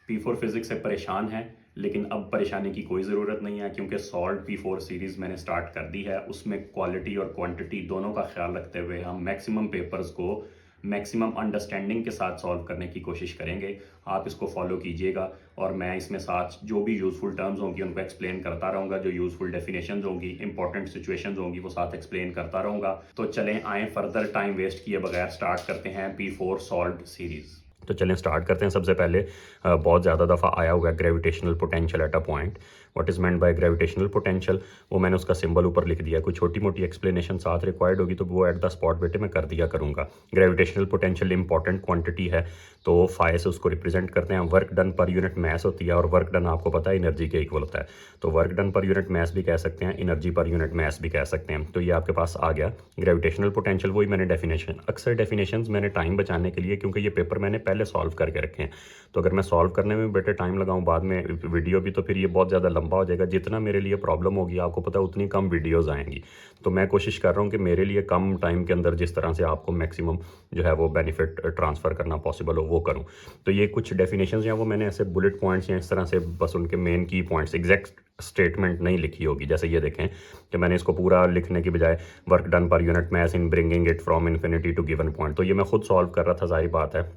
P4 physics से परेशान हैं, लेकिन अब परेशानी की कोई ज़रूरत नहीं है क्योंकि सॉल्व P4 सीरीज़ मैंने स्टार्ट कर दी है। उसमें क्वालिटी और क्वांटिटी दोनों का ख्याल रखते हुए हम मैक्सिमम पेपर्स को मैक्सिमम अंडरस्टैंडिंग के साथ सॉल्व करने की कोशिश करेंगे। आप इसको फॉलो कीजिएगा और मैं इसमें साथ जो भी यूज़फुल टर्म्स होंगी उनको एक्सप्लेन करता रहूँगा, जो यूज़फुल डेफिनेशंस होंगी, इंपॉर्टेंट सिचुएशंस होंगी वो साथ एक्सप्लेन करता रहूँगा। तो चलें आएँ फर्दर टाइम वेस्ट किए बगैर स्टार्ट करते हैं P4 सॉल्व्ड सीरीज़। तो चलें स्टार्ट करते हैं। सबसे पहले बहुत ज़्यादा दफ़ा आया हुआ है gravitational potential at a point. What is meant by gravitational potential, वो मैंने उसका सिंबल ऊपर लिख दिया। कोई छोटी मोटी एक्सप्लेनेशन साथ रिक्वायर्ड होगी तो वो एट द स्पॉट बेटे मैं कर दिया करूँगा। ग्रेविटेशनल पोटेंशियल इंपॉर्टेंट क्वांटिटी है तो फाइ से उसको रिप्रेजेंट करते हैं। Work done per unit mass होती है और वर्क डन आपको पता है एनर्जी के इक्वल होता है, तो work done per unit mass भी कह सकते हैं, एनर्जी पर यूनिट मैस भी कह सकते हैं। तो ये आपके पास आ गया ग्रेविटेशनल पोटेंशियल। वही मैंने डेफिनेशन, अक्सर डेफिनेशंस मैंने टाइम बचाने के लिए, क्योंकि ये पेपर मैंने पहले सॉल्व करके रखे हैं, तो अगर मैं सॉल्व करने में बेटे टाइम लगाऊं बाद में वीडियो भी, तो फिर ये बहुत ज़्यादा लंबा हो जाएगा। जितना मेरे लिए प्रॉब्लम होगी आपको पता है उतनी कम वीडियोज़ आएंगी। तो मैं कोशिश कर रहा हूँ कि मेरे लिए कम टाइम के अंदर जिस तरह से आपको मैक्सिमम जो है वो बेनिफिट ट्रांसफ़र करना पॉसिबल हो वो करूँ। तो ये कुछ डेफिनेशंस हैं वो मैंने ऐसे बुलेट पॉइंट्स या इस तरह से बस उनके मेन की पॉइंट्स, एग्जैक्ट स्टेटमेंट नहीं लिखी होगी। जैसे ये देखें कि मैंने इसको पूरा लिखने की बजाय work done per unit mass in bringing it from infinity to given point, तो ये मैं खुद सॉल्व कर रहा था, जाहिर बात है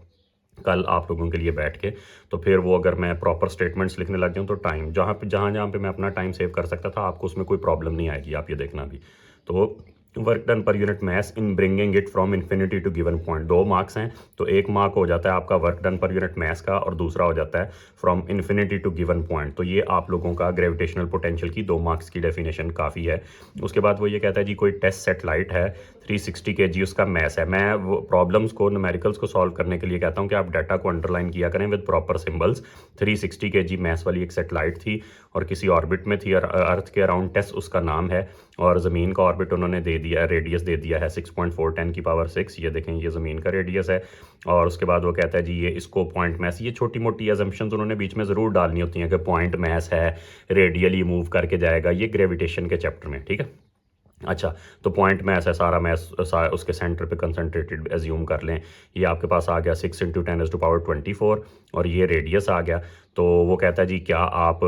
कल आप लोगों के लिए बैठ के। तो फिर वो अगर मैं प्रॉपर स्टेटमेंट्स लिखने लग जाऊँ तो टाइम जहाँ पे मैं अपना टाइम सेव कर सकता था, आपको उसमें कोई प्रॉब्लम नहीं आएगी, आप ये देखना भी। तो work done per unit mass in bringing it from infinity to given point, 2 marks हैं, तो 1 मार्क हो जाता है आपका work done per unit mass का और दूसरा हो जाता है from infinity to given point. तो ये आप लोगों का ग्रेविटेशनल पोटेंशियल की 2 मार्क्स की डेफिनेशन काफ़ी है। उसके बाद वो ये कहता है जी कोई टेस्ट सेटेलाइट है 360 kg उसका मैस है। मैं वो प्रॉब्लम्स को, न्यूमेरिकल्स को सॉल्व करने के लिए कहता हूँ कि आप डाटा को अंडरलाइन किया करें with proper symbols. 360 kg mass वाली एक सेटेलाइट थी और किसी ऑर्बिट में थी, अर्थ के अराउंड टेस्ट उसका नाम है, और ज़मीन का ऑर्बिट उन्होंने दे दिया, रेडियस दे दिया है 6.4 10 की पावर 6। ये देखें ये ज़मीन का रेडियस है। और उसके बाद वो कहता है जी ये इसको पॉइंट मैस, ये छोटी मोटी एजम्पशंस उन्होंने बीच में ज़रूर डालनी होती हैं कि पॉइंट मैस है, रेडियली मूव करके जाएगा, ये ग्रेविटेशन के चैप्टर में, ठीक है। अच्छा, तो पॉइंट मैस है, सारा मैस उसके सेंटर पे कंसंट्रेटेड एज्यूम कर लें। ये आपके पास आ गया 6 × 10⁻24 और ये रेडियस आ गया। तो वो कहता है जी क्या आप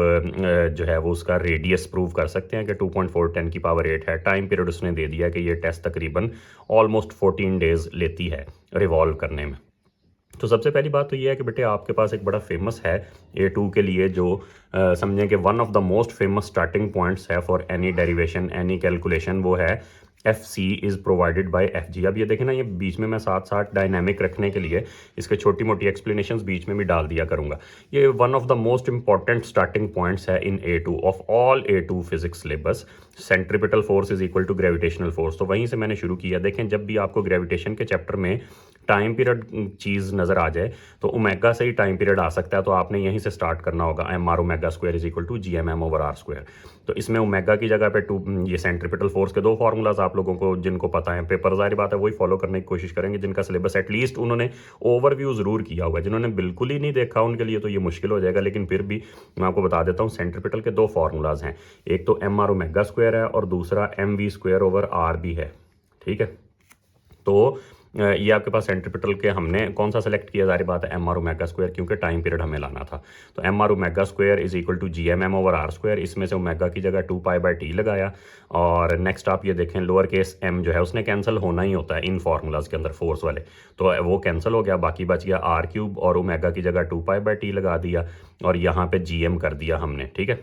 जो है वो उसका रेडियस प्रूव कर सकते हैं कि 2.4 10 की पावर 8 है। टाइम पीरियड उसने दे दिया कि ये टेस्ट तकरीबन ऑलमोस्ट 14 डेज़ लेती है रिवॉल्व करने में। तो सबसे पहली बात तो ये है कि बेटे आपके पास एक बड़ा फेमस है A2 के लिए, जो समझें कि one of the most famous starting points है for any derivation any calculation, वो है FC is provided by FG। अब ये देखें ना, ये बीच में मैं साथ साथ डायनामिक रखने के लिए इसके छोटी मोटी एक्सप्लेनेशंस बीच में भी डाल दिया करूँगा। ये one of the most important starting points है in A2 of all A2 physics syllabus. Centripetal force is equal to gravitational force, तो वहीं से मैंने शुरू किया। देखें जब भी आपको ग्रेविटेशन के चैप्टर में टाइम पीरियड चीज़ नज़र आ जाए तो ओमेगा से ही टाइम पीरियड आ सकता है, तो आपने यहीं से स्टार्ट करना होगा। MR omega square is equal to GMM/R square. तो इसमें ओमेगा की जगह पे ये सेंट्रीपिटल फोर्स के 2 फार्मूलाज आप लोगों को जिनको पता है, पेपर जाहिर बात है वही फॉलो करने की कोशिश करेंगे जिनका सिलेबस एटलीस्ट उन्होंने ओवरव्यू ज़रूर किया हुआ है। जिन्होंने बिल्कुल ही नहीं देखा उनके लिए तो ये मुश्किल हो जाएगा, लेकिन फिर भी मैं आपको बता देता हूँ सेंट्रीपिटल के 2 फार्मूलाज हैं। एक तो MR ओमेगा स्क्वायर है और दूसरा MV²/R भी है, ठीक है। तो ये आपके पास सेंट्रीपिटल के हमने कौन सा सेलेक्ट किया, जारी बात है MR ओमेगा स्क्वायर, क्योंकि टाइम पीरियड हमें लाना था। तो MR omega square is equal to GMM/R square, इसमें से ओमेगा की जगह 2π/T लगाया। और नेक्स्ट आप ये देखें लोअर केस m जो है उसने कैंसिल होना ही होता है इन फार्मूलाज के अंदर फोर्स वाले, तो वो कैंसिल हो गया, बाकी बच गया R³ और ओमेगा की जगह 2π/T लगा दिया और यहाँ पे GM कर दिया हमने, ठीक है।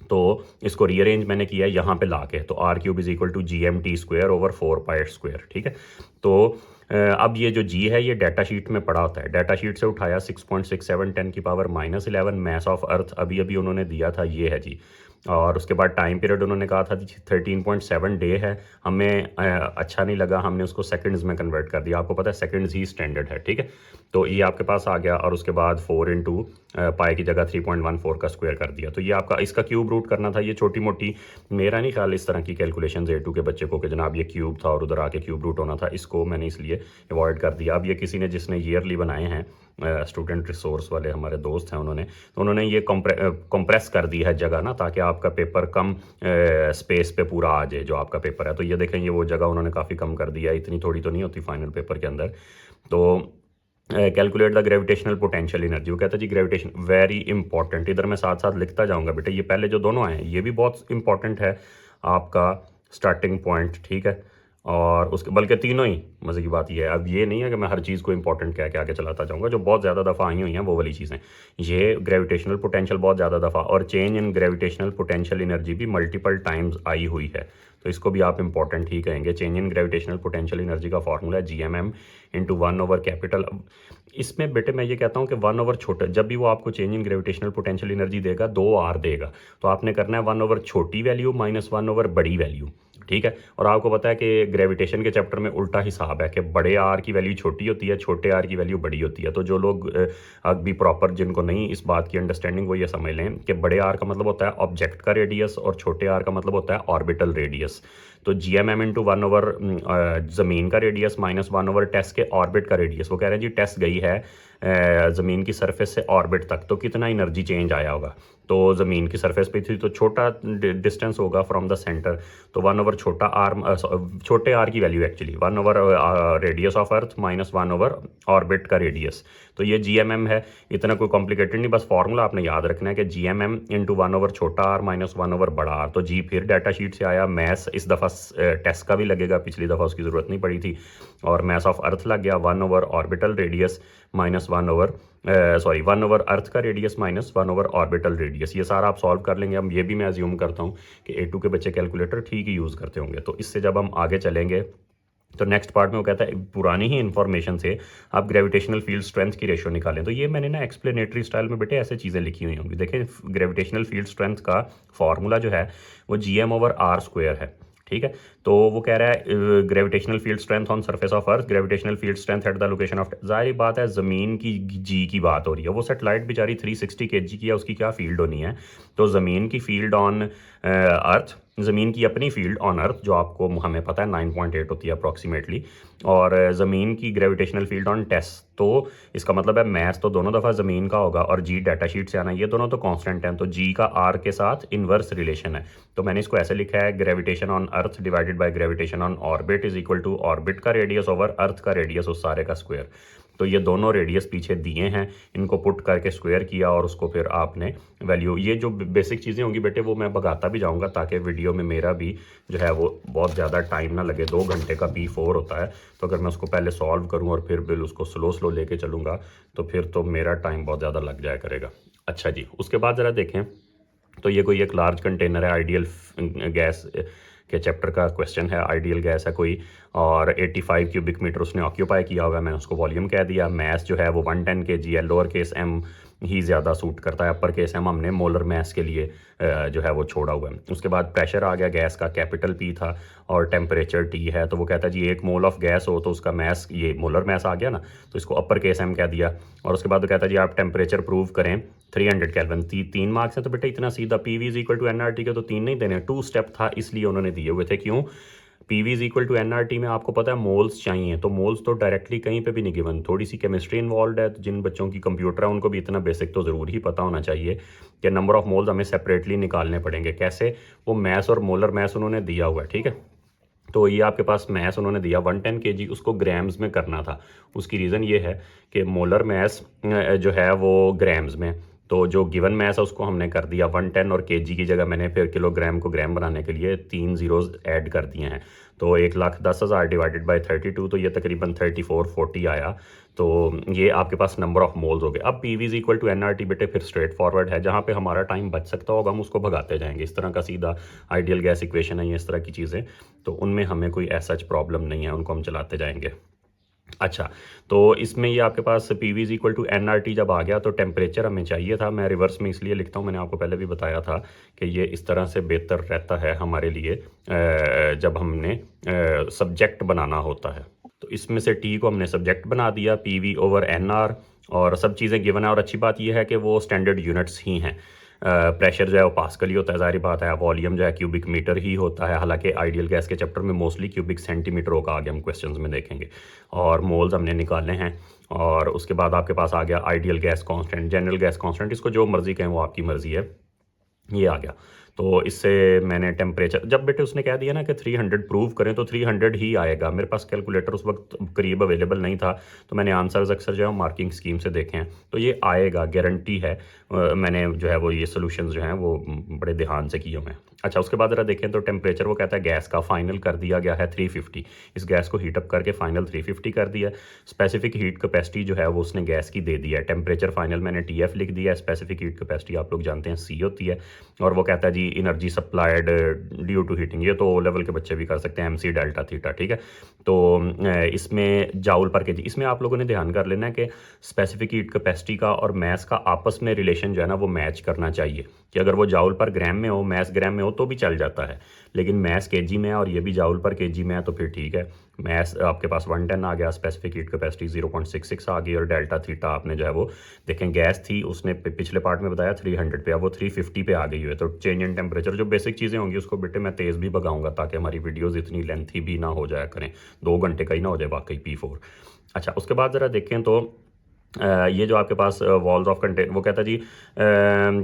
तो इसको रीअरेंज मैंने किया यहाँ पे लाके, तो R³ is equal to GMT²/4π², ठीक है। तो अब ये जो G है ये डाटा शीट में पड़ा होता है, डाटा शीट से उठाया 6.67 10 की पावर -11 मैस ऑफ अर्थ अभी अभी उन्होंने दिया था, ये है जी। और उसके बाद टाइम पीरियड उन्होंने कहा था 13.7 डे है, हमें अच्छा नहीं लगा, हमने उसको सेकंड्स में कन्वर्ट कर दिया। आपको पता है सेकंड्स ही स्टैंडर्ड है, ठीक है। तो ये आपके पास आ गया और उसके बाद 4 × पाई की जगह 3.14 का स्क्वायर कर दिया। तो ये आपका इसका क्यूब रूट करना था। ये छोटी मोटी, मेरा नहीं ख्याल इस तरह की कैलकुलेशन A2 के बच्चे को कि जनाब ये क्यूब था और उधर आके क्यूब रूट होना था, इसको मैंने इसलिए अवॉइड कर दिया। अब ये किसी ने जिसने ईयरली बनाए हैं, स्टूडेंट रिसोर्स वाले हमारे दोस्त हैं, उन्होंने ये कंप्रेस कर दी है जगह ना, ताकि आपका पेपर कम स्पेस पे पूरा आ जाए जो आपका पेपर है। तो ये देखें ये वो जगह उन्होंने काफ़ी कम कर दिया है, इतनी थोड़ी तो नहीं होती फाइनल पेपर के अंदर। तो calculate the gravitational potential energy. वो कहता है जी ग्रेविटेशन वेरी इंपॉर्टेंट, इधर मैं साथ साथ लिखता जाऊंगा बेटा, ये पहले जो दोनों आए हैं ये भी बहुत इंपॉर्टेंट है आपका स्टार्टिंग पॉइंट, ठीक है। और उसके बल्कि तीनों ही मज़े की बात ये है, अब ये नहीं है कि मैं हर चीज़ को इंपॉर्टेंट कह के आगे चलाता जाऊंगा, जो बहुत ज़्यादा दफ़ा आई हुई हैं वो वाली चीज़ें। ये ग्रेविटेशनल पोटेंशियल बहुत ज़्यादा दफ़ा और change in gravitational potential energy भी मल्टीपल टाइम्स आई हुई है, तो इसको भी आप इंपॉर्टेंट ही कहेंगे। Change in gravitational potential energy का फॉर्मूला है GMM इंटू 1/कैपिटल। इसमें बेटे मैं ये कहता हूँ कि 1/, छोटा जब भी वो आपको change in gravitational potential energy देगा 2R देगा, तो आपने करना है 1/, छोटी वैल्यू माइनस 1/, बड़ी वैल्यू, ठीक है। और आपको पता है कि ग्रेविटेशन के चैप्टर में उल्टा हिसाब है कि बड़े आर की वैल्यू छोटी होती है, छोटे आर की वैल्यू बड़ी होती है। तो जो लोग अभी प्रॉपर जिनको नहीं इस बात की अंडरस्टैंडिंग, वो ये समझ लें कि बड़े आर का मतलब होता है ऑब्जेक्ट का रेडियस और छोटे आर का मतलब होता है ऑर्बिटल रेडियस। तो GMM इंटू 1/, ज़मीन का रेडियस माइनस 1/, टेस्ट के ऑर्बिट का रेडियस। वो कह रहे हैं जी टेस्ट गई है ज़मीन की सरफेस से ऑर्बिट तक, तो कितना एनर्जी चेंज आया होगा। तो ज़मीन की सरफेस पे थी तो छोटा डिस्टेंस होगा फ्रॉम द सेंटर, तो 1/, छोटा आर, छोटे आर की value actually 1/, radius of earth minus 1/, orbit का रेडियस। तो ये GMM है, इतना कोई कॉम्प्लिकेटेड नहीं, बस फॉर्मूला आपने याद रखना है कि GMM इंटू 1/, छोटा आर माइनस 1/, बड़ा आर। तो जी फिर डाटा शीट से आया, मैथ्स इस दफ़ा टेस्ट का भी लगेगा, पिछली दफ़ा उसकी ज़रूरत नहीं पड़ी थी, और मैथ ऑफ अर्थ लग गया 1/, ऑर्बिटल रेडियस माइनस 1/, 1/, अर्थ का रेडियस माइनस 1/, ऑर्बिटल रेडियस। ये सारा आप सॉल्व कर लेंगे। अब ये भी मैं अज्यूम करता हूँ कि A2 के बच्चे कैलकुलेटर ठीक ही यूज़ करते होंगे। तो इससे जब हम आगे चलेंगे तो नेक्स्ट पार्ट में वो कहता है पुरानी ही इन्फॉर्मेशन से आप ग्रेविटेशनल फील्ड स्ट्रेंथ की रेशो निकालें। तो ये मैंने ना एक्सप्लेनेटरी स्टाइल में बेटे ऐसे चीज़ें लिखी हुई होंगी। देखें ग्रेविटेशनल फील्ड स्ट्रेंथ का फॉर्मूला जो है वो GM/r² है, ठीक है। तो वो कह रहा है gravitational field strength on surface of earth, gravitational field strength at the location of, जाहिर बात है ज़मीन की जी की बात हो रही है। वो सेटेलाइट बेचारी 360 kg की है, उसकी क्या फील्ड होनी है। तो ज़मीन की फील्ड ऑन अर्थ, ज़मीन की अपनी फील्ड ऑन अर्थ जो आपको हमें पता है 9.8 होती है अप्रॉक्सीमेटली, और ज़मीन की ग्रेविटेशनल फील्ड ऑन टेस्ट। तो इसका मतलब है मैथ्स तो दोनों दफ़ा ज़मीन का होगा और जी डाटा शीट से आना, ये दोनों तो कांस्टेंट हैं, तो जी का आर के साथ इन्वर्स रिलेशन है। तो मैंने इसको ऐसे लिखा है gravitation on earth divided by gravitation on orbit is equal to orbit का रेडियस ओवर अर्थ का रेडियस, उस सारे का स्क्वायर। तो ये दोनों रेडियस पीछे दिए हैं, इनको पुट करके स्क्वायर किया और उसको फिर आपने वैल्यू, ये जो बेसिक चीज़ें होंगी बेटे वो मैं भगाता भी जाऊंगा ताकि वीडियो में मेरा भी जो है वो बहुत ज़्यादा टाइम ना लगे। 2 घंटे का P4 होता है, तो अगर मैं उसको पहले सॉल्व करूँ और फिर बिल उसको स्लो स्लो लेके चलूँगा तो फिर तो मेरा टाइम बहुत ज़्यादा लग जाया करेगा। अच्छा जी, उसके बाद ज़रा देखें, तो ये कोई एक लार्ज कंटेनर है, आइडियल गैस के चैप्टर का क्वेश्चन है। आइडियल गैस है कोई और 85 क्यूबिक मीटर उसने ऑक्यूपाई किया हुआ है, मैंने उसको वॉल्यूम कह दिया। मैस जो है वो 110 kg है, लोअर केस m ही ज़्यादा सूट करता है, अपर केस m हमने मोलर मैस के लिए जो है वो छोड़ा हुआ है। उसके बाद प्रेशर आ गया गैस का, कैपिटल P था, और टेम्परेचर T है। तो वो कहता है जी 1 मोल ऑफ गैस हो तो उसका मैस, ये मोलर मैस आ गया ना, तो इसको अपर केस m कह दिया। और उसके बाद वो कहता है जी आप टेम्परेचर प्रूव करें 300 केल्विन। 3 मार्क्स है तो बेटा इतना सीधा, PV is equal to NRT के तो 3 नहीं देने, 2 स्टेप था इसलिए उन्होंने दिए हुए थे। क्यों? PV is equal to NRT में आपको पता है मोल्स चाहिए, तो मोल्स तो डायरेक्टली कहीं पे भी नहीं गिवन, थोड़ी सी केमिस्ट्री इन्वॉल्व है। तो जिन बच्चों की कंप्यूटर है उनको भी इतना बेसिक तो ज़रूर ही पता होना चाहिए कि नंबर ऑफ मोल्स हमें सेपरेटली निकालने पड़ेंगे। कैसे? वो मैस और मोलर मैस उन्होंने दिया हुआ है, ठीक है। तो ये आपके पास मैस उन्होंने दिया 110 kg, उसको ग्राम्स में करना था। उसकी रीज़न ये है कि मोलर मैस जो है वो ग्राम्स में, तो जो गिवन मैस है उसको हमने कर दिया 110, और केजी की जगह मैंने फिर किलोग्राम को ग्राम बनाने के लिए 3 ज़ीरोज़ ऐड कर दिए हैं। तो 1,10,000 डिवाइडेड बाय 32, तो ये तकरीबन 3440 आया। तो ये आपके पास नंबर ऑफ मोल्स हो गए। अब PV is equal to NRT बेटे फिर स्ट्रेट फॉरवर्ड है, जहाँ पे हमारा टाइम बच सकता होगा हम उसको भगाते जाएंगे। इस तरह का सीधा आइडियल गैस इक्वेशन है, इस तरह की चीज़ें, तो उनमें हमें कोई ऐसा प्रॉब्लम नहीं है, उनको हम चलाते जाएंगे। अच्छा, तो इसमें ये आपके पास PV is equal to NRT जब आ गया तो टेम्परेचर हमें चाहिए था। मैं रिवर्स में इसलिए लिखता हूँ, मैंने आपको पहले भी बताया था कि ये इस तरह से बेहतर रहता है हमारे लिए जब हमने सब्जेक्ट बनाना होता है। तो इसमें से T को हमने सब्जेक्ट बना दिया, PV ओवर NR, और सब चीज़ें गिवन है। और अच्छी बात यह है कि वो स्टैंडर्ड यूनिट्स ही हैं। प्रेशर जो है वो पास्कल ही होता है, जाहिर बात है। वॉल्यूम जो है क्यूबिक मीटर ही होता है, हालांकि आइडियल गैस के चैप्टर में मोस्टली क्यूबिक सेंटीमीटर होगा, आगे हम क्वेश्चंस में देखेंगे। और मोल्स हमने निकालने हैं। और उसके बाद आपके पास आ गया ideal gas constant, general gas constant, इसको जो मर्जी कहें वो आपकी मर्जी है, ये आ गया। तो इससे मैंने टेम्परेचर, जब बेटे उसने कह दिया ना कि 300 प्रूव करें तो 300 ही आएगा। मेरे पास कैलकुलेटर उस वक्त करीब अवेलेबल नहीं था, तो मैंने आंसर्स अक्सर जो है मार्किंग स्कीम से देखे हैं, तो ये आएगा, गारंटी है। मैंने जो है वो ये सोल्यूशंस जो हैं वो बड़े ध्यान से किए हुए हैं। अच्छा, उसके बाद ज़रा देखें तो टेम्परेचर वो कहता है गैस का फाइनल कर दिया गया है 350। इस गैस को हीटअप करके फाइनल 350 कर दिया। स्पेसिफिक हीट कैपेसिटी जो है वो उसने गैस की दे दी है। टेम्परेचर फाइनल मैंने TF लिख दिया है। स्पेसिफिक हीट कैपेसिटी आप लोग जानते हैं C होती है। और वो कहता है जी energy supplied due to heating, ये तो लेवल के बच्चे भी कर सकते हैं, MC डेल्टा थीटा, ठीक है। तो इसमें जाउल पर केजी, इसमें आप लोगों ने ध्यान कर लेना है कि स्पेसिफिक हीट कैपेसिटी का और मैस का आपस में रिलेशन जो है ना वो मैच करना चाहिए, कि अगर वो जाउल पर ग्राम में हो, मैस ग्राम में हो तो भी चल जाता है, लेकिन मैस केजी में है और ये भी जाउल पर केजी में है तो फिर ठीक है। मैस आपके पास 110 आ गया, स्पेसिफिक हीट कैपेसिटी 0.66 आ गई, और डेल्टा थीटा आपने जो है वो देखें गैस थी उसने पिछले पार्ट में बताया 300 पे, अब वो 350 पे आ गई है। तो चेंज इन टेम्परेचर जो बेसिक चीज़ें होंगी उसको बेटे मैं तेज़ भी भगाऊंगा ताकि हमारी वीडियोज़ इतनी लेंथी भी ना हो जाया करें, 2 घंटे का ही ना हो जाए वाकई P4। अच्छा, उसके बाद ज़रा देखें तो ये जो आपके पास वॉल्स ऑफ कंटेन, वो कहता है जी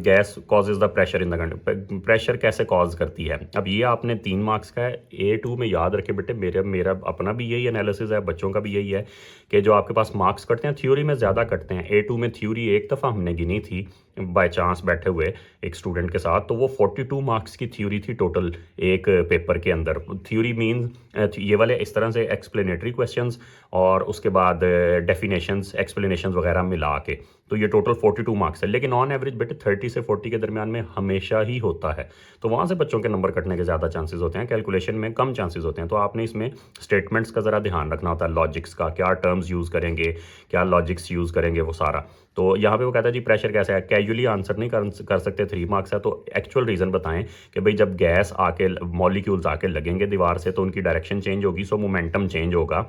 gas causes the pressure in the container, pressure कैसे कॉज करती है। अब ये आपने 3 मार्क्स का है, A2 में याद रखे बेटे, मेरा अपना भी यही एनालिसिस है, बच्चों का भी यही है कि जो आपके पास मार्क्स कटते हैं थ्योरी में ज़्यादा कटते हैं। A2 में थ्योरी एक दफ़ा हमने गिनी थी बाय चांस बैठे हुए एक स्टूडेंट के साथ, तो वो 42 मार्क्स की थ्योरी थी टोटल एक पेपर के अंदर। थ्योरी मीन्स ये वाले इस तरह से एक्सप्लेनेटरी क्वेश्चंस और उसके बाद डेफिनेशंस एक्सप्लेनेशंस वगैरह मिला के, तो ये टोटल 42 मार्क्स है। लेकिन ऑन एवरेज बेटे 30 से 40 के दरमियान में हमेशा ही होता है, तो वहाँ से बच्चों के नंबर कटने के ज़्यादा चांसेस होते हैं, कैलकुलेशन में कम चांसेस होते हैं। तो आपने इसमें स्टेटमेंट्स का ज़रा ध्यान रखना होता है, लॉजिक्स का, क्या टर्म्स यूज़ करेंगे, क्या लॉजिक्स यूज़ करेंगे, वो सारा। तो यहाँ पे वो कहता है जी प्रेशर कैसे है, कैजुअली आंसर नहीं कर सकते, 3 मार्क्स है, तो एक्चुअल रीज़न बताएं कि भाई जब गैस आके मॉलिक्यूल्स आके लगेंगे दीवार से तो उनकी डायरेक्शन चेंज होगी, सो मोमेंटम चेंज होगा।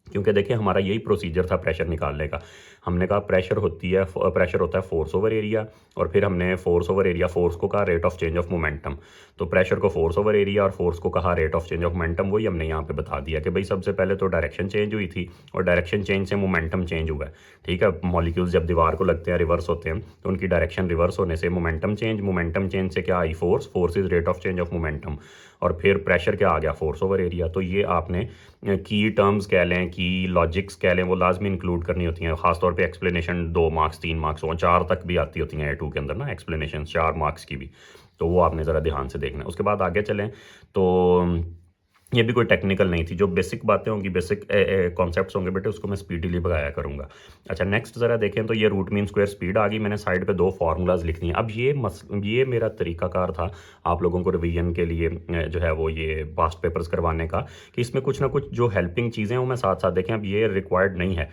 क्योंकि देखिए हमारा यही प्रोसीजर था प्रेशर निकालने का। हमने कहा प्रेशर होता है फोर्स ओवर एरिया, और फिर हमने फोर्स ओवर एरिया, फोर्स को कहा rate of change of momentum, तो प्रेशर को फोर्स ओवर एरिया और फोर्स को कहा rate of change of momentum. वही हमने यहाँ पे बता दिया कि भाई सबसे पहले तो डायरेक्शन चेंज हुई थी और डायरेक्शन चेंज से मोमेंटम चेंज हुआ है, ठीक है। मॉलिक्यूल्स जब दीवार को लगते हैं, रिवर्स होते हैं, तो उनकी डायरेक्शन रिवर्स होने से मोमेंटम चेंज से क्या आई, force is rate of change of momentum, और फिर प्रेशर क्या आ गया, फोर्स ओवर एरिया। तो ये आपने की टर्म्स कह लें, की लॉजिक्स कह लें, वो लाजमी इंक्लूड करनी होती हैं। खासतौर पे एक्सप्लेनेशन 2 मार्क्स 3 मार्क्स 4 तक भी आती होती हैं A2 के अंदर ना, एक्सप्लेनेशन 4 मार्क्स की भी, तो वो आपने ज़रा ध्यान से देखना है। उसके बाद आगे चलें तो ये भी कोई टेक्निकल नहीं थी, जो बेसिक बातें होंगी, बेसिक कॉन्सेप्ट्स होंगे बेटे, उसको मैं स्पीडीली भगाया करूंगा। अच्छा, नेक्स्ट ज़रा देखें तो ये रूट मीन स्क्वायर स्पीड आ गई, मैंने साइड पे 2 फार्मूलाज लिख दिए। अब ये मेरा तरीकाकार था आप लोगों को रिवीजन के लिए जो है वो ये पास्ट पेपर्स करवाने का, कि इसमें कुछ ना कुछ जो हेल्पिंग चीज़ें वो मैं साथ साथ देखें। अब ये रिक्वायर्ड नहीं है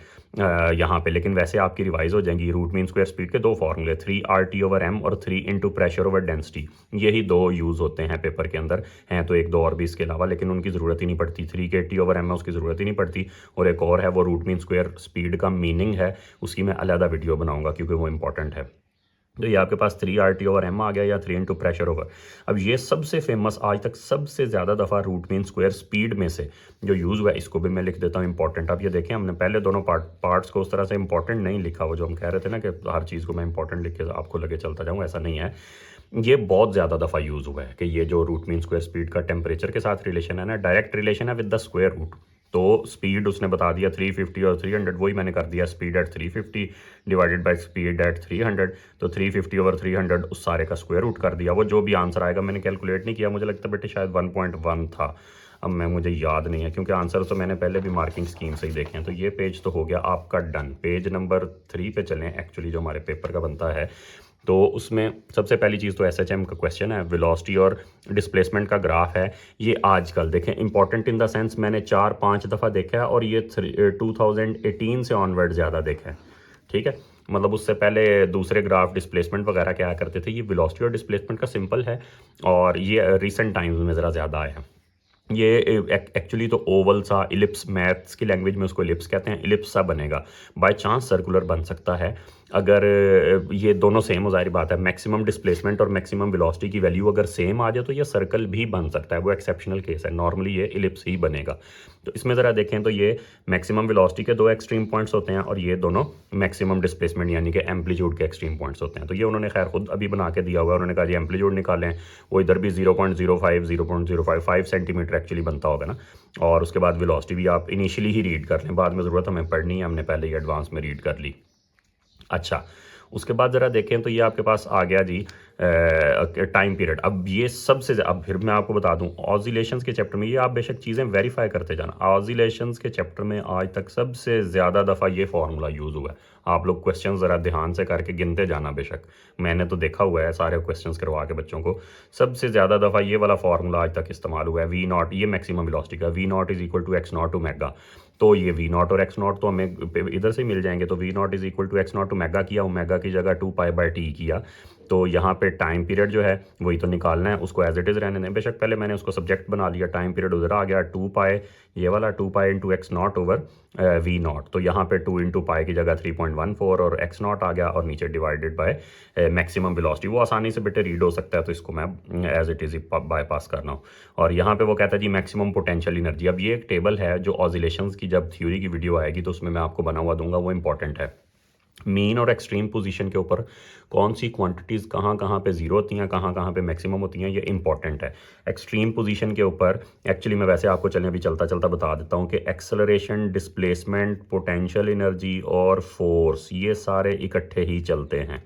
यहाँ पे, लेकिन वैसे आपकी रिवाइज हो जाएंगी। रूट मीन स्क्वायर स्पीड के 2 फार्मूले, 3RT/m और 3 इंटू प्रेशर ओवर डेंसिटी, यही 2 यूज़ होते हैं पेपर के अंदर। हैं तो 1-2 और भी इसके अलावा, लेकिन उनकी ज़रूरत ही नहीं पड़ती। 3KT/m है, उसकी ज़रूरत ही नहीं पड़ती। और एक और है वो रूट मीन स्क्वायर स्पीड का मीनिंग है, उसकी मैं अलग वीडियो बनाऊंगा क्योंकि वो इंपॉर्टेंट है। तो ये आपके पास 3RT/m आ गया या 3 इंटू प्रेशर ओवर। अब ये सबसे फेमस, आज तक सबसे ज़्यादा दफ़ा रूट मीन स्क्वायर स्पीड में से जो यूज़ हुआ है, इसको भी मैं लिख देता हूँ इंपॉर्टेंट। अब ये देखें, हमने पहले दोनों पार्ट्स को उस तरह से इंपॉर्टेंट नहीं लिखा, वो जो हम कह रहे थे ना कि हर चीज़ को मैं इंपॉर्टेंट लिख के आपको लगे चलता जाऊँ, ऐसा नहीं है। ये बहुत ज़्यादा दफ़ा यूज़ हुआ है कि ये जो रूट मीन स्क्वायर स्पीड का टेम्परेचर के साथ रिलेशन है ना, डायरेक्ट रिलेशन है विद द स्क्वायर रूट। तो स्पीड उसने बता दिया 350 और 300, वही मैंने कर दिया speed at 350 divided by speed at 300, तो 350 ओवर 300 उस सारे का स्क्वायर रूट कर दिया। वो जो भी आंसर आएगा, मैंने कैलकुलेट नहीं किया, मुझे लगता है बेटे शायद 1.1 था, अब मुझे याद नहीं है क्योंकि आंसर तो मैंने पहले भी मार्किंग स्कीम से ही देखे हैं। तो ये पेज तो हो गया आपका डन। पेज नंबर 3 पे चलें, एक्चुअली जो हमारे पेपर का बनता है, तो उसमें सबसे पहली चीज़ तो SHM का क्वेश्चन है, वेलोसिटी और डिस्प्लेसमेंट का ग्राफ है। ये आजकल देखें इंपॉर्टेंट इन द सेंस मैंने 4-5 दफ़ा देखा है, और ये 2018 से ऑनवर्ड ज़्यादा देखा है, ठीक है। मतलब उससे पहले दूसरे ग्राफ डिस्प्लेसमेंट वगैरह क्या करते थे, ये वेलोसिटी और डिस्प्लेसमेंट का सिंपल है, और ये रिसेंट टाइम्स में ज़रा ज़्यादा आया है। ये एक्चुअली तो ओवल सा, इलिप्स, मैथ्स की लैंग्वेज में उसको इलिप्स कहते हैं, इलिप्स सा बनेगा, बाय चांस सर्कुलर बन सकता है। अगर ये दोनों सेम हो, ज़ाहिर बात है, मैक्सिमम डिस्प्लेसमेंट और मैक्सिमम वेलोसिटी की वैल्यू अगर सेम आ जाए तो ये सर्कल भी बन सकता है, वो एक्सेप्शनल केस है, नॉर्मली ये इलिप्स ही बनेगा। तो इसमें ज़रा देखें तो ये मैक्सिमम वेलोसिटी के दो एक्सट्रीम पॉइंट्स होते हैं और ये दोनों मैक्सिमम डिस्प्लेसमेंट यानी कि एम्पलीट्यूड के एक्सट्रीम पॉइंट्स होते हैं। तो ये उन्होंने खैर खुद अभी बना के दिया हुआ है, उन्होंने कहा जी एम्पलीट्यूड निकालें, वो इधर भी 0.05 सेंटीमीटर एक्चुअली बनता होगा ना, और उसके बाद वेलोसिटी भी आप इनिशियली ही रीड कर लें, बाद में ज़रूरत हमें पढ़नी है, हमने पहले ही एडवांस में रीड कर ली। अच्छा, उसके बाद ज़रा देखें तो ये आपके पास आ गया जी टाइम पीरियड। अब ये सबसे अब फिर मैं आपको बता दूं, ऑसिलेशंस के चैप्टर में ये आप बेशक चीज़ें वेरीफाई करते जाना, ऑसिलेशंस के चैप्टर में आज तक सबसे ज़्यादा दफ़ा ये फार्मूला यूज़ हुआ है। आप लोग क्वेश्चन ज़रा ध्यान से करके गिनते जाना, बेशक मैंने तो देखा हुआ है सारे क्वेश्चंस करवा के बच्चों को, सबसे ज़्यादा दफ़ा ये वाला फार्मूला आज तक इस्तेमाल हुआ है। वी नॉट, ये मैक्सिमम वेलोसिटी का, V naught is equal to X naught omega. तो ये वी नॉट और एक्स नॉट तो हमें इधर से मिल जाएंगे, तो V naught is equal to X naught omega किया, ओमेगा की जगह 2π/t किया, तो यहाँ पे टाइम पीरियड जो है वही तो निकालना है, उसको एज इट इज़ रहने दें। बेशक पहले मैंने उसको सब्जेक्ट बना लिया, टाइम पीरियड उधर आ गया 2π, ये वाला 2π into x not over v not, तो यहाँ पे 2 इंटू पाई की जगह 3.14 और एक्स नॉट आ गया, और नीचे डिवाइडेड बाय मैक्सिमम वेलोसिटी। वो आसानी से बेटे रीड हो सकता है, तो इसको मैं एज इट इज़ बाईपास करना हूँ। और यहाँ पे वो कहता है जी मैक्सिमम पोटेंशियल एनर्जी। अब ये एक टेबल है जो ऑसिलेशंस की जब थ्योरी की वीडियो आएगी तो उसमें मैं आपको बना हुआ दूंगा, वो इंपॉर्टेंट है। मीन और एक्सट्रीम पोजीशन के ऊपर कौन सी क्वांटिटीज़ कहाँ कहाँ पे जीरो होती हैं, कहाँ कहाँ पे मैक्सिमम होती हैं, ये इंपॉर्टेंट है। एक्सट्रीम पोजीशन के ऊपर एक्चुअली मैं वैसे आपको चलें अभी चलता चलता बता देता हूँ कि एक्सेलरेशन, डिस्प्लेसमेंट, पोटेंशियल एनर्जी और फोर्स, ये सारे इकट्ठे ही चलते हैं।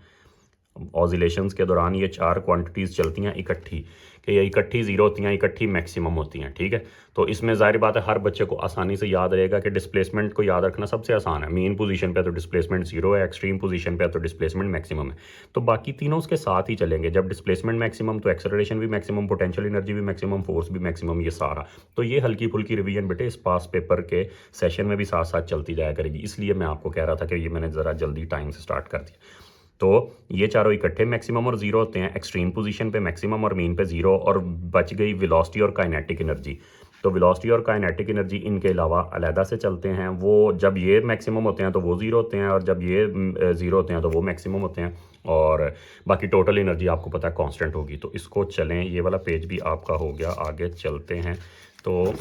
ऑसिलेशंस के दौरान ये चार क्वांटिटीज़ चलती हैं इकट्ठी, कि ये इकट्ठी ज़ीरो होती हैं, इकट्ठी मैक्सिमम होती हैं, ठीक है। तो इसमें ज़ाहिर बात है हर बच्चे को आसानी से याद रहेगा कि डिस्प्लेसमेंट को याद रखना सबसे आसान है। मेन पोजीशन पे तो डिस्प्लेसमेंट जीरो है, एक्सट्रीम पोजीशन पे तो डिस्प्लेसमेंट मैक्सिमम है, तो बाकी तीनों उसके साथ ही चलेंगे। जब डिस्प्लेसमेंट मैक्सिमम तो एक्सेलरेशन भी मैक्सिमम, पोटेंशियल एनर्जी भी मैक्सिमम, फोर्स भी मैक्सिमम, ये सारा। तो ये हल्की फुल्की रिवीजन बेटे इस पास पेपर के सेशन में भी साथ साथ चलती जाया करेगी, इसलिए मैं आपको कह रहा था कि ये मैंने ज़रा जल्दी टाइम से स्टार्ट कर दिया। तो ये चारों इकट्ठे मैक्सिमम और जीरो होते हैं, एक्सट्रीम पोजीशन पे मैक्सिमम और मीन पे जीरो, और बच गई वेलोसिटी और काइनेटिक एनर्जी। तो वेलोसिटी और काइनेटिक एनर्जी इनके अलावा अलहदा से चलते हैं, वो जब ये मैक्सिमम होते हैं तो वो जीरो होते हैं, और जब ये जीरो होते हैं तो वो मैक्सिमम होते हैं, और बाकी टोटल एनर्जी आपको पता है कांस्टेंट होगी। तो इसको चलें, ये वाला पेज भी आपका हो गया, आगे चलते हैं। तो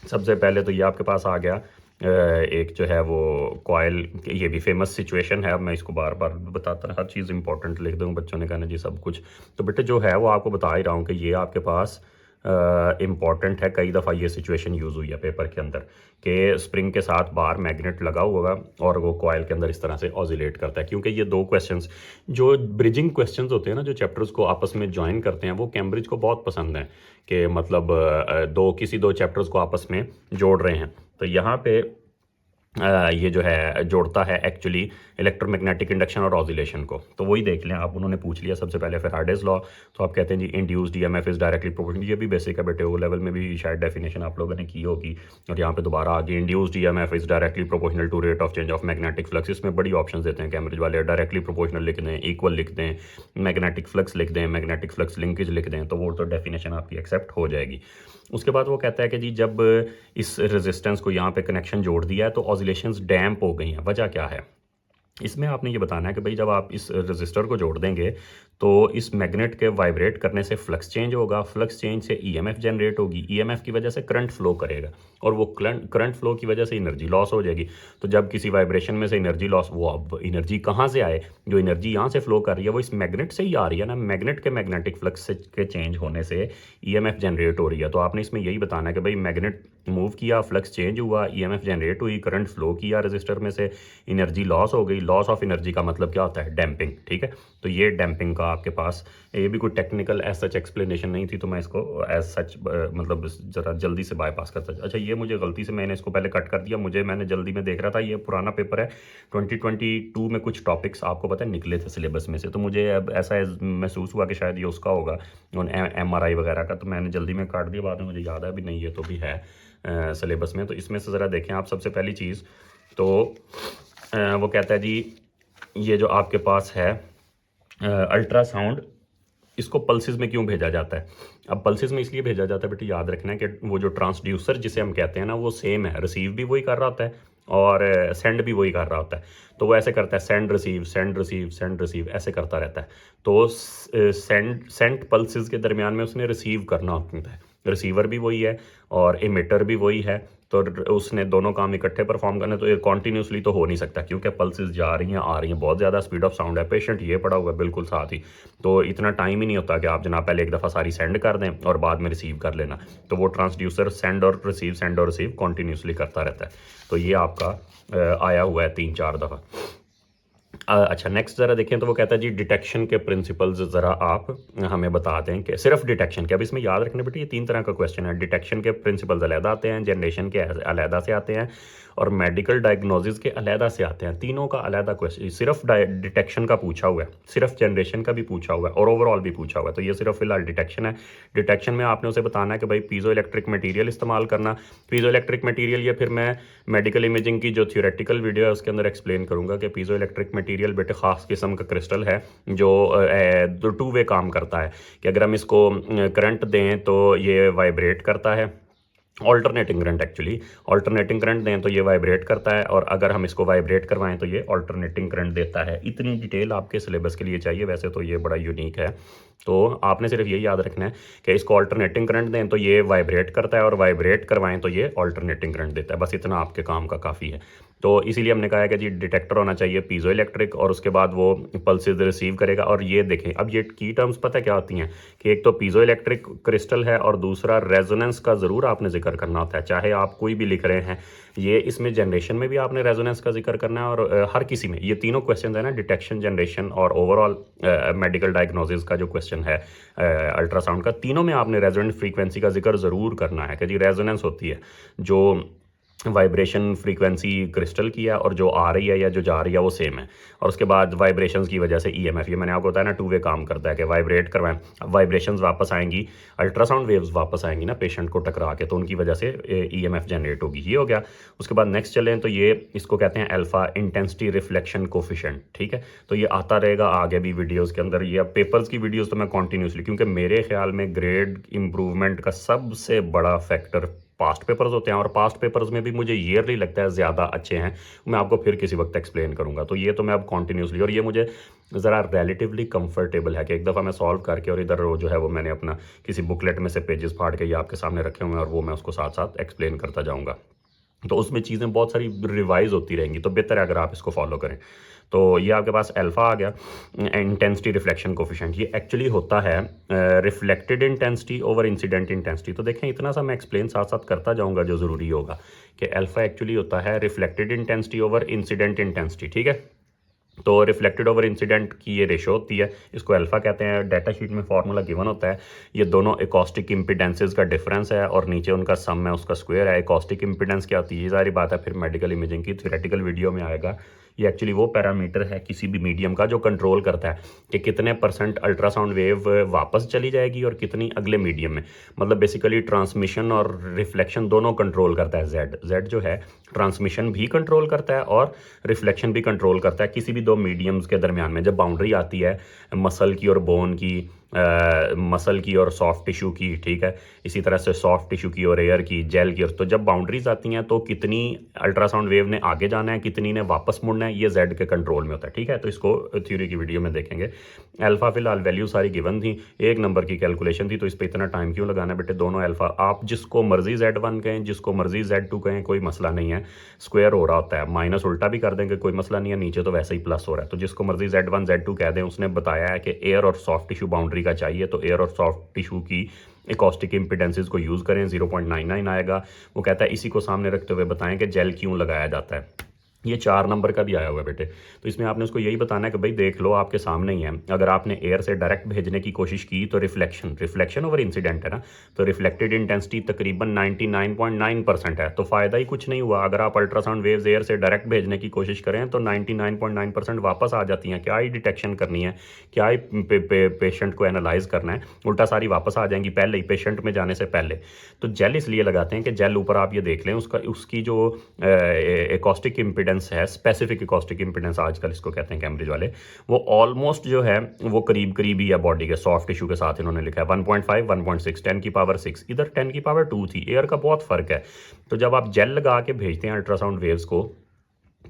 सबसे पहले तो ये आपके पास आ गया एक जो है वो कॉयल, ये भी फेमस सिचुएशन है। अब मैं इसको बार बार बताता, हर चीज़ इंपॉर्टेंट लिख दूँ, बच्चों ने कहना जी सब कुछ, तो बेटे जो है वो आपको बता ही रहा हूँ कि ये आपके पास इम्पॉर्टेंट है। कई दफ़ा ये सिचुएशन यूज़ हुई है पेपर के अंदर कि स्प्रिंग के साथ बाहर मैग्नेट लगा होगा और वो कॉयल के अंदर इस तरह से ऑसिलेट करता है, क्योंकि ये दो क्वेश्चंस जो ब्रिजिंग क्वेश्चंस होते हैं ना, जो चैप्टर्स को आपस में ज्वाइन करते हैं, वो कैम्ब्रिज को बहुत पसंद है कि मतलब किसी दो चैप्टर्स को आपस में जोड़ रहे हैं। तो यहाँ पे ये जो है जोड़ता है एक्चुअली इलेक्ट्रोमैग्नेटिक इंडक्शन और ऑसिलेशन को। तो वही देख लें आप, उन्होंने पूछ लिया सबसे पहले फैराडेज लॉ, तो आप कहते हैं जी induced EMF is directly proportional. ये भी बेसिक है बेटे, वो लेवल में भी शायद डेफिनेशन आप लोगों ने की होगी, और यहाँ पे दोबारा आगे induced EMF is directly proportional to rate of change of magnetic flux. इसमें बड़ी ऑप्शन देते हैं कैम्ब्रिज वाले, डायरेक्टली प्रोपोर्शनल लिख दें, इक्वल लिख दें, मैग्नेटिक फ्लक्स लिख दें, मैग्नेटिक फ्लक्स लिंकेज लिख दें, तो वो तो डेफिनेशन आपकी एक्सेप्ट हो जाएगी। उसके बाद वो कहता है कि जी जब इस रेजिस्टेंस को यहाँ पे कनेक्शन जोड़ दिया है तो ऑसिलेशंस डैम्प हो गई हैं, वजह क्या है? इसमें आपने ये बताना है कि भाई जब आप इस रजिस्टर को जोड़ देंगे तो इस मैग्नेट के वाइब्रेट करने से फ्लक्स चेंज होगा, फ्लक्स चेंज से ईएमएफ जनरेट होगी, ईएमएफ की वजह से करंट फ्लो करेगा, और वो करंट फ्लो की वजह से एनर्जी लॉस हो जाएगी। तो जब किसी वाइब्रेशन में से एनर्जी लॉस, वो अब एनर्जी कहाँ से आए? जो एनर्जी यहाँ से फ्लो कर रही है वो इस मैग्नेट से ही आ रही है ना, मैग्नेट के मैग्नेटिक फ्लक्स के चेंज होने से ईएमएफ जनरेट हो रही है। तो आपने इसमें यही बताना है कि भाई मैग्नेट मूव किया, फ्लक्स चेंज हुआ, ईएमएफ जनरेट हुई, करंट फ्लो किया रजिस्टर में से, एनर्जी लॉस हो गई। लॉस ऑफ एनर्जी का मतलब क्या होता है? डैम्पिंग, ठीक है। तो ये डैम्पिंग का आपके पास, ये भी कोई टेक्निकल एज सच एक्सप्लेनेशन नहीं थी, तो मैं इसको एज सच मतलब ज़रा जल्दी से बाईपास करता। अच्छा, ये मुझे गलती से मैंने इसको पहले कट कर दिया, मैंने जल्दी में देख रहा था, ये पुराना पेपर है 2022 में कुछ टॉपिक्स आपको पता है निकले थे सिलेबस में से, तो मुझे अब ऐसा महसूस हुआ कि शायद ये उसका होगा MRI वगैरह का, तो मैंने जल्दी में काट दिया। बाद में मुझे याद है अभी नहीं, ये तो भी है सिलेबस में। तो इसमें से ज़रा देखें आप, सबसे पहली चीज़ तो वो कहता है जी ये जो आपके पास है अल्ट्रासाउंड, इसको पल्सेस में क्यों भेजा जाता है? अब पल्सेस में इसलिए भेजा जाता है बेटे, याद रखना है कि वो जो ट्रांसड्यूसर जिसे हम कहते हैं ना, वो सेम है, रिसीव भी वही कर रहा होता है और सेंड भी वही कर रहा होता है। तो वो ऐसे करता है, send receive send receive send receive ऐसे करता रहता है। तो सेंट पल्सेस के दरमियान में उसने रिसीव करना होता है, रिसीवर भी वही है और इमिटर भी वही है। तो उसने दोनों काम इकट्ठे परफॉर्म करने, तो ये कॉन्टीन्यूसली तो हो नहीं सकता क्योंकि पल्सेस जा रही हैं आ रही हैं, बहुत ज़्यादा स्पीड ऑफ साउंड है, पेशेंट ये पड़ा हुआ है बिल्कुल साथ ही। तो इतना टाइम ही नहीं होता कि आप जनाब पहले एक दफ़ा सारी सेंड कर दें और बाद में रिसीव कर लेना। तो वो ट्रांसड्यूसर सेंड और रिसीव कॉन्टीन्यूसली करता रहता है। तो ये आपका आया हुआ है 3-4 दफ़ा। अच्छा नेक्स्ट ज़रा देखें, तो वो कहता है जी डिटेक्शन के प्रिंसिपल्स ज़रा आप हमें बता दें कि सिर्फ डिटेक्शन के, अब इसमें याद रखने बेटे ये 3 तरह का क्वेश्चन है। डिटेक्शन के प्रिंसिपल्स अलहदा आते हैं, जनरेशन के अलहदा से आते हैं और मेडिकल डायग्नोसिस के अलहदा से आते हैं। तीनों का अलहदा क्वेश्चन, सिर्फ डिटेक्शन का पूछा हुआ है, सिर्फ जनरेशन का भी पूछा हुआ है और ओवरऑल भी पूछा हुआ है। तो ये सिर्फ फिलहाल डिटेक्शन है। डिटेक्शन में आपने उसे बताना है कि भाई पीजो इलेक्ट्रिक मटीरियल इस्तेमाल करना। पीजो इलेक्ट्रिक मटीरियल ये फिर मैं मेडिकल इमेजिंग की जो थियोरेटिकल वीडियो है उसके अंदर एक्सप्लेन करूंगा कि पीजो इलेक्ट्रिक मटीरियल बेटे ख़ास किस्म का क्रिस्टल है जो 2 वे काम करता है कि अगर हम इसको करंट दें तो ये वाइब्रेट करता है, alternating current actually, alternating current दें तो ये वाइब्रेट करता है और अगर हम इसको वाइब्रेट करवाएं तो ये ऑल्टरनेटिंग करंट देता है। इतनी डिटेल आपके सिलेबस के लिए चाहिए, वैसे तो ये बड़ा यूनिक है। तो आपने सिर्फ यही याद रखना है कि इसको ऑल्टरनेटिंग करंट दें तो ये वाइब्रेट करता है और वाइब्रेट करवाएं तो ये ऑल्टरनेटिंग करंट देता है। बस इतना आपके काम का काफ़ी है। तो इसीलिए हमने कहा है कि जी डिटेक्टर होना चाहिए पीजो इलेक्ट्रिक और उसके बाद वो पल्सेस रिसीव करेगा। और ये देखें, अब ये की टर्म्स पता क्या होती हैं कि एक तो पीजो इलेक्ट्रिक क्रिस्टल है और दूसरा रेजोनेंस का ज़रूर आपने जिक्र करना होता है, चाहे आप कोई भी लिख रहे हैं। ये इसमें जनरेशन में भी आपने रेजोनेंस का जिक्र करना है और हर किसी में ये तीनों क्वेश्चन है ना, डिटेक्शन, जनरेशन और ओवरऑल मेडिकल डायग्नोसिस का जो क्वेश्चन है अल्ट्रासाउंड का, तीनों में आपने रेजोनेंस फ्रीक्वेंसी का जिक्र ज़रूर करना है कि जी रेजोनेंस होती है जो वाइब्रेशन फ्रीक्वेंसी क्रिस्टल की है और जो आ रही है या जो जा रही है वो सेम है। और उसके बाद वाइब्रेशंस की वजह से ईएमएफ, ये मैंने आपको बताया ना 2 वे काम करता है कि वाइब्रेट करवाएं, वाइब्रेशंस वापस आएंगी, अल्ट्रासाउंड वेव्स वापस आएंगी ना पेशेंट को टकरा के, तो उनकी वजह से ईएमएफ जनरेट होगी। ये हो गया। उसके बाद नेक्स्ट चलें तो ये इसको कहते हैं अल्फा इंटेंसिटी रिफ्लेक्शन कोफिशिएंट। ठीक है, तो ये आता रहेगा आगे भी वीडियोज़ के अंदर। ये अब पेपर्स की वीडियोज़ तो मैं कॉन्टीन्यूसली, क्योंकि मेरे ख्याल में ग्रेड इम्प्रूवमेंट का सबसे बड़ा फैक्टर पास्ट पेपर्स होते हैं और पास्ट पेपर्स में भी मुझे ईयरली लगता है ज़्यादा अच्छे हैं। मैं आपको फिर किसी वक्त एक्सप्लेन करूंगा। तो ये तो मैं अब कॉन्टीन्यूसली, और ये मुझे ज़रा रिलेटिवली कंफर्टेबल है कि एक दफ़ा मैं सॉल्व करके और इधर वो जो है वो मैंने अपना किसी बुकलेट में से पेजेस फाड़ के ये आपके सामने रखे हुए हैं और वो मैं उसको साथ साथ एक्सप्लेन करता जाऊँगा। तो उसमें चीज़ें बहुत सारी रिवाइज होती रहेंगी, तो बेहतर है अगर आप इसको फॉलो करें। तो ये आपके पास अल्फ़ा आ गया, इंटेंसिटी रिफ्लेक्शन कोफिशिएंट। ये एक्चुअली होता है reflected intensity over incident intensity. तो देखें इतना सा मैं एक्सप्लेन साथ साथ करता जाऊंगा जो ज़रूरी होगा कि अल्फ़ा एक्चुअली होता है reflected intensity over incident intensity. ठीक है, तो रिफ्लेक्टेड ओवर इंसिडेंट की ये रेशो होती है, इसको अल्फा कहते हैं। डाटा शीट में फार्मूला गिवन होता है, ये दोनों एकॉस्टिक इम्पिडेंसेस का डिफरेंस है और नीचे उनका सम है, उसका स्क्वायर है। एकॉस्टिक इम्पिडेंस क्या होती है, ये सारी बात है फिर मेडिकल इमेजिंग की थ्योरेटिकल वीडियो में आएगा। ये एक्चुअली वो पैरामीटर है किसी भी मीडियम का जो कंट्रोल करता है कि कितने % अल्ट्रासाउंड वेव वापस चली जाएगी और कितनी अगले मीडियम में। मतलब बेसिकली ट्रांसमिशन और रिफ्लेक्शन दोनों कंट्रोल करता है। जेड जो है ट्रांसमिशन भी कंट्रोल करता है और रिफ्लेक्शन भी कंट्रोल करता है किसी भी 2 मीडियम्स के दरमियान में। जब बाउंड्री आती है मसल की और बोन की, मसल की और सॉफ्ट टिश्यू की, ठीक है, इसी तरह से सॉफ्ट टिश्यू की और एयर की, जेल की, तो जब बाउंड्रीज आती हैं तो कितनी अल्ट्रासाउंड वेव ने आगे जाना है, कितनी ने वापस मुड़ना है, ये जेड के कंट्रोल में होता है। ठीक है, तो इसको थ्योरी की वीडियो में देखेंगे। अल्फा फिलहाल वैल्यू सारी गिवन थी, 1 नंबर की कैलकुलेशन थी, तो इस पर इतना टाइम क्यों लगाना बेटे। दोनों अल्फा आप जिसको मर्जी Z1 कहें, जिसको मर्जी Z2 कहें, कोई मसला नहीं है। स्क्वायर हो रहा होता है, माइनस उल्टा भी कर देंगे कोई मसला नहीं है, नीचे तो वैसे ही प्लस हो रहा है। तो जिसको मर्जी Z1 Z2 कह दें, उसने बताया है कि एयर और सॉफ्ट टिश्यू बाउंड्री का चाहिए, तो एयर और सॉफ्ट टिश्यू की एकॉस्टिक इम्पिडेंसेस को यूज़ करें, 0.99 आएगा। वो कहता है इसी को सामने रखते हुए बताएं कि जेल क्यों लगाया जाता है। ये 4 नंबर का भी आया हुआ है बेटे। तो इसमें आपने उसको यही बताना है कि भाई देख लो आपके सामने ही है, अगर आपने एयर से डायरेक्ट भेजने की कोशिश की तो रिफ्लेक्शन ओवर इंसिडेंट है ना, तो रिफ्लेक्टेड इंटेंसिटी तकरीबन 99.9% है, तो फ़ायदा ही कुछ नहीं हुआ। अगर आप अल्ट्रासाउंड वेव्स एयर से डायरेक्ट भेजने की कोशिश करें तो 99.9% वापस आ जाती हैं। क्या ही डिटेक्शन करनी है, क्या ही पेशेंट को एनालाइज करना है, उल्टा सारी वापस आ जाएंगी पहले ही, पेशेंट में जाने से पहले। तो जेल इसलिए लगाते हैं कि जेल ऊपर आप ये देख लें उसकी जो एकॉस्टिक इम्पिडेंस इम्पिडेंस है, स्पेसिफिक एकॉस्टिक इम्पिडेंस आजकल इसको कहते हैं कैम्ब्रिज वाले, वो ऑलमोस्ट जो है वो करीब करीब ही है बॉडी के सॉफ्ट टिश्यू के साथ। इन्होंने लिखा है 1.5 1.6 10 की पावर 6, इधर 10 की पावर 2 थी। एयर का बहुत फ़र्क है। तो जब आप जेल लगा के भेजते हैं अल्ट्रासाउंड वेव्स को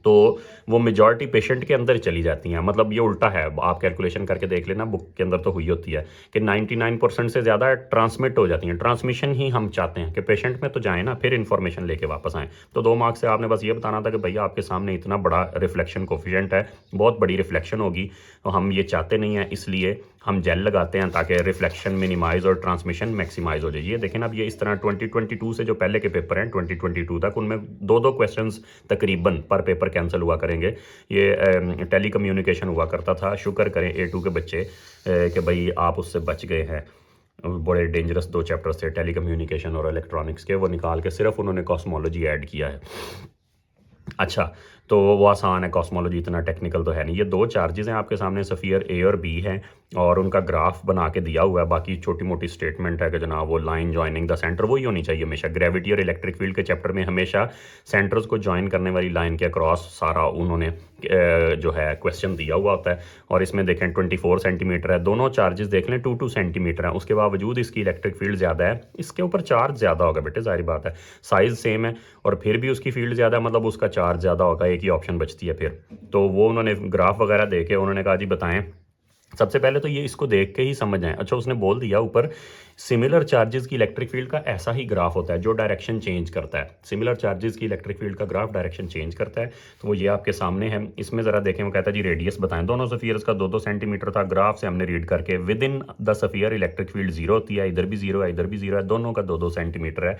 तो वो मेजॉरिटी पेशेंट के अंदर चली जाती हैं। मतलब ये उल्टा है, आप कैलकुलेशन करके देख लेना, बुक के अंदर तो हुई होती है कि 99% से ज़्यादा ट्रांसमिट हो जाती हैं। ट्रांसमिशन ही हम चाहते हैं कि पेशेंट में तो जाए ना, फिर इन्फॉर्मेशन लेके वापस आएँ। तो 2 मार्क्स से आपने बस ये बताना था कि भैया आपके सामने इतना बड़ा रिफ्लेक्शन कोफिशिएंट है, बहुत बड़ी रिफ्लेक्शन होगी, तो हम ये चाहते नहीं हैं, इसलिए हम जेल लगाते हैं ताकि रिफ्लेक्शन मिनिमाइज़ और ट्रांसमिशन मैक्सिमाइज़ हो जाए। ये देखें अब ये इस तरह 2022 से जो पहले के पेपर हैं 2022 तक, उनमें 2-2 क्वेश्चंस तकरीबन पर पेपर कैंसिल हुआ करेंगे। ये टेली कम्युनिकेशन हुआ करता था, शुक्र करें A2 के बच्चे कि भाई आप उससे बच गए हैं। बड़े डेंजरस 2 चैप्टर्स थे, टेली कम्युनिकेशन और इलेक्ट्रॉनिक्स के, वो निकाल के सिर्फ उन्होंने कॉस्मोलॉजी ऐड किया है। अच्छा, तो वो आसान है, कॉस्मोलॉजी इतना टेक्निकल तो है नहीं। ये 2 चार्जेस हैं आपके सामने, सफ़ियर ए और बी हैं, और उनका ग्राफ बना के दिया हुआ है। बाकी छोटी मोटी स्टेटमेंट है कि जनाब वो लाइन जॉइनिंग द सेंटर वही होनी चाहिए हमेशा। ग्रेविटी और इलेक्ट्रिक फील्ड के चैप्टर में हमेशा सेंटर्स को ज्वाइन करने वाली लाइन के अक्रॉस सारा उन्होंने जो है क्वेश्चन दिया हुआ होता है। और इसमें देखें 24 सेंटीमीटर है, दोनों चार्जेस देख लें 2-2 सेंटीमीटर है, उसके बावजूद इसकी इलेक्ट्रिक फील्ड ज़्यादा है। इसके ऊपर चार्ज ज़्यादा होगा बेटे, जाहिर बात है, साइज़ सेम है और फिर भी उसकी फील्ड ज़्यादा, मतलब उसका चार्ज ज़्यादा होगा। एक ही ऑप्शन बचती है फिर। तो वो उन्होंने ग्राफ वगैरह दे के उन्होंने कहा जी बताएं। सबसे पहले तो ये इसको देख के ही समझ आए। अच्छा, उसने बोल दिया ऊपर सिमिलर चार्जेस की इलेक्ट्रिक फील्ड का ऐसा ही ग्राफ होता है जो डायरेक्शन चेंज करता है। सिमिलर चार्जेस की इलेक्ट्रिक फील्ड का ग्राफ डायरेक्शन चेंज करता है। तो वो ये आपके सामने है। इसमें ज़रा देखें, वो कहता है जी रेडियस बताएं। दोनों सफ़ियर्स का 2-2 सेंटीमीटर था। ग्राफ से हमने रीड करके with in the sphere electric field 0 होती है, इधर भी 0 है, इधर भी 0 है, दोनों का 2-2 सेंटीमीटर है।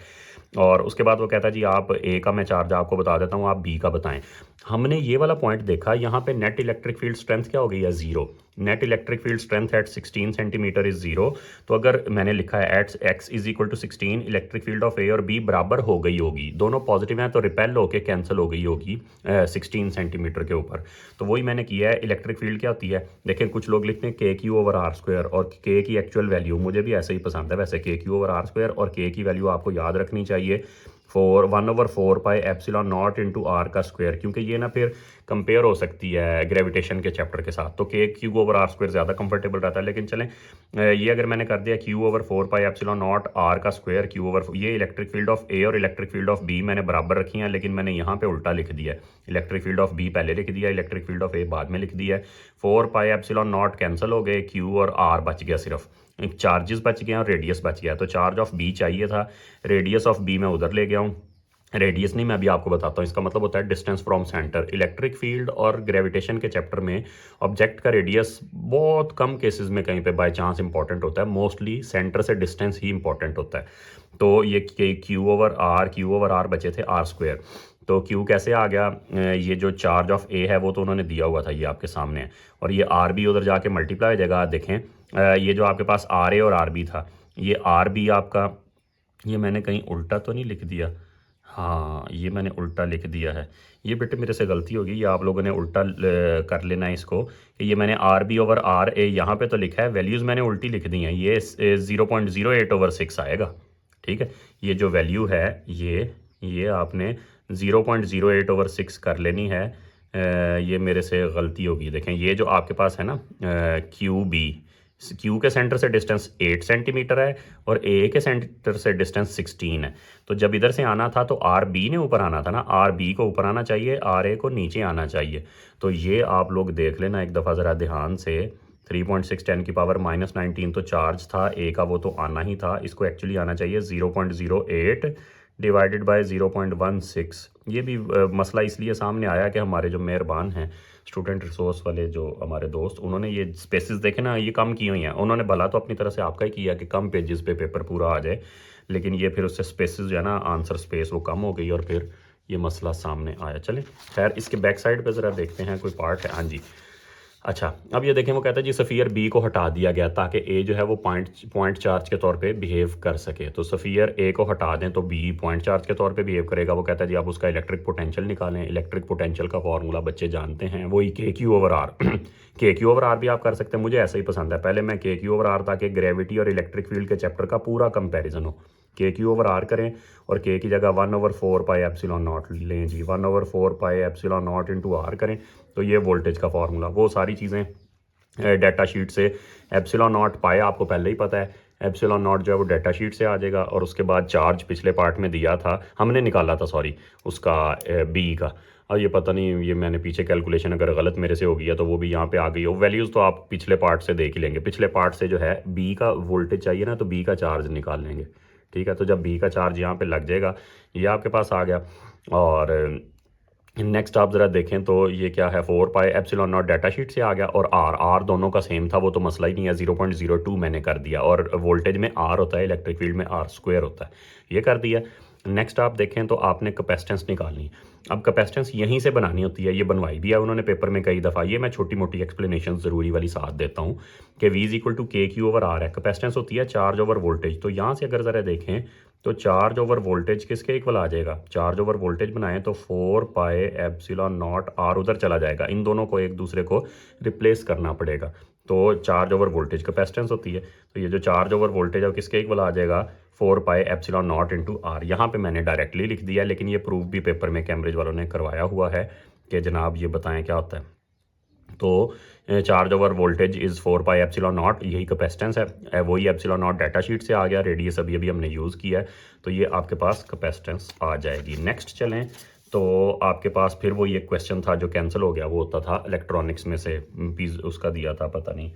और उसके बाद वो कहता है जी आप ए का मैं चार्ज आपको बता देता हूँ, आप बी का बताएं। हमने ये वाला पॉइंट देखा, यहाँ पे नेट इलेक्ट्रिक फील्ड स्ट्रेंथ क्या हो गई है, 0। Net electric field strength at 16 centimetre is 0। तो अगर मैंने लिखा है at x is equal to 16, electric field of ए और बी बराबर हो गई होगी, दोनों पॉजिटिव हैं तो रिपेल होके कैंसिल हो गई होगी 16 सेंटीमीटर के ऊपर। तो वही मैंने किया है। इलेक्ट्रिक फील्ड क्या होती है, देखिए कुछ लोग लिखते हैं KQ/R², और के की एक्चुअल वैल्यू मुझे भी ऐसे ही पसंद है वैसे, KQ/R² और के की वैल्यू आपको याद रखनी चाहिए 1/4 pi epsilon naught into R का स्क्वायर, क्योंकि ये ना फिर कंपेयर हो सकती है ग्रेविटेशन के चैप्टर के साथ। तो KQ/R² ज़्यादा कंफर्टेबल रहता है। लेकिन चलें, ये अगर मैंने कर दिया Q/4 pi epsilon naught R का स्क्वायर, ये इलेक्ट्रिक फील्ड ऑफ ए और इलेक्ट्रिक फील्ड ऑफ बी मैंने बराबर रखी हैं, लेकिन मैंने यहाँ पे उल्टा लिख दिया है। इलेक्ट्रिक फील्ड ऑफ बी पहले लिख दिया, इलेक्ट्रिक फील्ड ऑफ ए बाद में लिख दिया है। 4 पाई एप्सिलॉन नॉट कैंसिल हो गए, Q और R बच गया, सिर्फ चार्जेस बच गए और रेडियस बच गया। तो चार्ज ऑफ बी चाहिए था, रेडियस ऑफ बी मैं उधर ले गया हूँ। रेडियस नहीं, मैं अभी आपको बताता हूँ। इसका मतलब होता है distance from centre. Electric field और ग्रेविटेशन के चैप्टर में ऑब्जेक्ट का रेडियस बहुत कम केसेस में कहीं पे बाय चांस इंपॉर्टेंट होता है, मोस्टली सेंटर से डिस्टेंस ही इंपॉर्टेंट होता है। तो ये Q/R बचे थे R²। तो Q कैसे आ गया, ये जो चार्ज ऑफ ए है वो तो उन्होंने दिया हुआ था, ये आपके सामने है, और ये आर बी उधर जाके मल्टीप्लाई हो जाएगा। देखें ये जो आपके पास RA और RB था, ये RB आपका, ये मैंने कहीं उल्टा तो नहीं लिख दिया, हाँ ये मैंने उल्टा लिख दिया है। ये बेटे मेरे से गलती होगी, ये आप लोगों ने उल्टा कर लेना है इसको, कि ये मैंने RB/RA यहाँ पे तो लिखा है, वैल्यूज़ मैंने उल्टी लिख दी हैं। ये 0.08/6 आएगा, ठीक है। ये जो वैल्यू है ये आपने 0.08/6 कर लेनी है। ये मेरे से गलती होगी। देखें ये जो आपके पास है ना Q के सेंटर से डिस्टेंस 8 सेंटीमीटर है और A के सेंटर से डिस्टेंस 16 है। तो जब इधर से आना था तो RB ने ऊपर आना था ना, RB को ऊपर आना चाहिए, RA को नीचे आना चाहिए। तो ये आप लोग देख लेना एक दफ़ा ज़रा ध्यान से। 3.6 10 की पावर -19 तो चार्ज था A का, वो तो आना ही था। इसको एक्चुअली आना चाहिए 0.08 डिवाइडेड बाय 0.16। ये भी मसला इसलिए सामने आया कि हमारे जो मेहरबान हैं स्टूडेंट रिसोर्स वाले जो हमारे दोस्त, उन्होंने ये स्पेसेस देखे ना, ये कम की हुई हैं। उन्होंने भला तो अपनी तरफ से आपका ही किया कि कम पेजेस पे पेपर पूरा आ जाए, लेकिन ये फिर उससे स्पेसेस जो है ना, आंसर स्पेस वो कम हो गई और फिर ये मसला सामने आया। चलें खैर, इसके बैक साइड पे ज़रा देखते हैं कोई पार्ट है। हाँ जी, अच्छा अब ये देखें, वो कहता है जी सफ़ियर बी को हटा दिया गया ताकि ए जो है वो पॉइंट चार्ज के तौर पे बिहेव कर सके। तो सफ़ियर ए को हटा दें तो बी पॉइंट चार्ज के तौर पे बिहेव करेगा। वो कहता है जी आप उसका इलेक्ट्रिक पोटेंशियल निकालें। इलेक्ट्रिक पोटेंशियल का फॉर्मूला बच्चे जानते हैं, वही KQ/R। KQ/R भी आप कर सकते हैं, मुझे ऐसा ही पसंद है। पहले मैं KQ/R ताकि ग्रेविटी और इलेक्ट्रिक फील्ड के चैप्टर का पूरा कंपेरिजन हो, Q/R करें और K की जगह 1/4πε0 लें जी, 1/4πε0 इंटू R करें तो ये वोल्टेज का फार्मूला, वो सारी चीज़ें डाटा शीट से ε0 पाए आपको पहले ही पता है, ε0 जो है वो डाटा शीट से आ जाएगा। और उसके बाद चार्ज पिछले पार्ट में दिया था, हमने निकाला था सॉरी उसका बी का। अब ये पता नहीं, ये मैंने पीछे कैलकुलेशन अगर गलत मेरे से हो गई है तो वो भी यहाँ पे आ गई हो। वैल्यूज़ तो आप पिछले पार्ट से देख ही लेंगे, पिछले पार्ट से जो है बी का वोल्टेज चाहिए ना, तो बी का चार्ज निकाल लेंगे, ठीक है। तो जब बी का चार्ज यहाँ पे लग जाएगा, ये आपके पास आ गया। और नेक्स्ट आप ज़रा देखें तो ये क्या है, 4πε0 डाटा शीट से आ गया। और आर दोनों का सेम था, वो तो मसला ही नहीं है, 0.02 मैंने कर दिया। और वोल्टेज में आर होता है, इलेक्ट्रिक फील्ड में R² होता है, ये कर दिया। नेक्स्ट आप देखें तो आपने कैपेसिटेंस निकालनी है। अब कैपेसिटेंस यहीं से बनानी होती है, ये बनवाई भी है उन्होंने पेपर में कई दफ़ा। ये मैं छोटी मोटी एक्सप्लेनेशन ज़रूरी वाली साथ देता हूँ कि V = KQ/R है। कैपेसिटेंस होती है चार्ज ओवर वोल्टेज। तो यहाँ से अगर ज़रा देखें तो चार्ज ओवर वोल्टेज किसके इक्वल आ जाएगा, चार्ज ओवर वोल्टेज बनाएं तो 4πε0 R उधर चला जाएगा, इन दोनों को एक दूसरे को रिप्लेस करना पड़ेगा। तो चार्ज ओवर वोल्टेज कैपेसिटेंस होती है। तो ये जो चार्ज ओवर वोल्टेज है वो किसके इक्वल आ जाएगा, 4πε0 इंटू R। यहाँ पे मैंने डायरेक्टली लिख दिया, लेकिन ये प्रूफ भी पेपर में कैम्ब्रिज वालों ने करवाया हुआ है कि जनाब ये बताएं क्या होता है। तो चार्ज ओवर वोल्टेज इज़ 4πε0, यही कैपेसिटेंस है, वही ε0 डाटा शीट से आ गया। रेडियस अभी अभी हमने यूज़ किया है, तो ये आपके पास कैपेसिटेंस आ जाएगी। नेक्स्ट चलें तो आपके पास फिर वो ये क्वेश्चन था जो कैंसिल हो गया, वो होता था इलेक्ट्रॉनिक्स में से, उसका दिया था, पता नहीं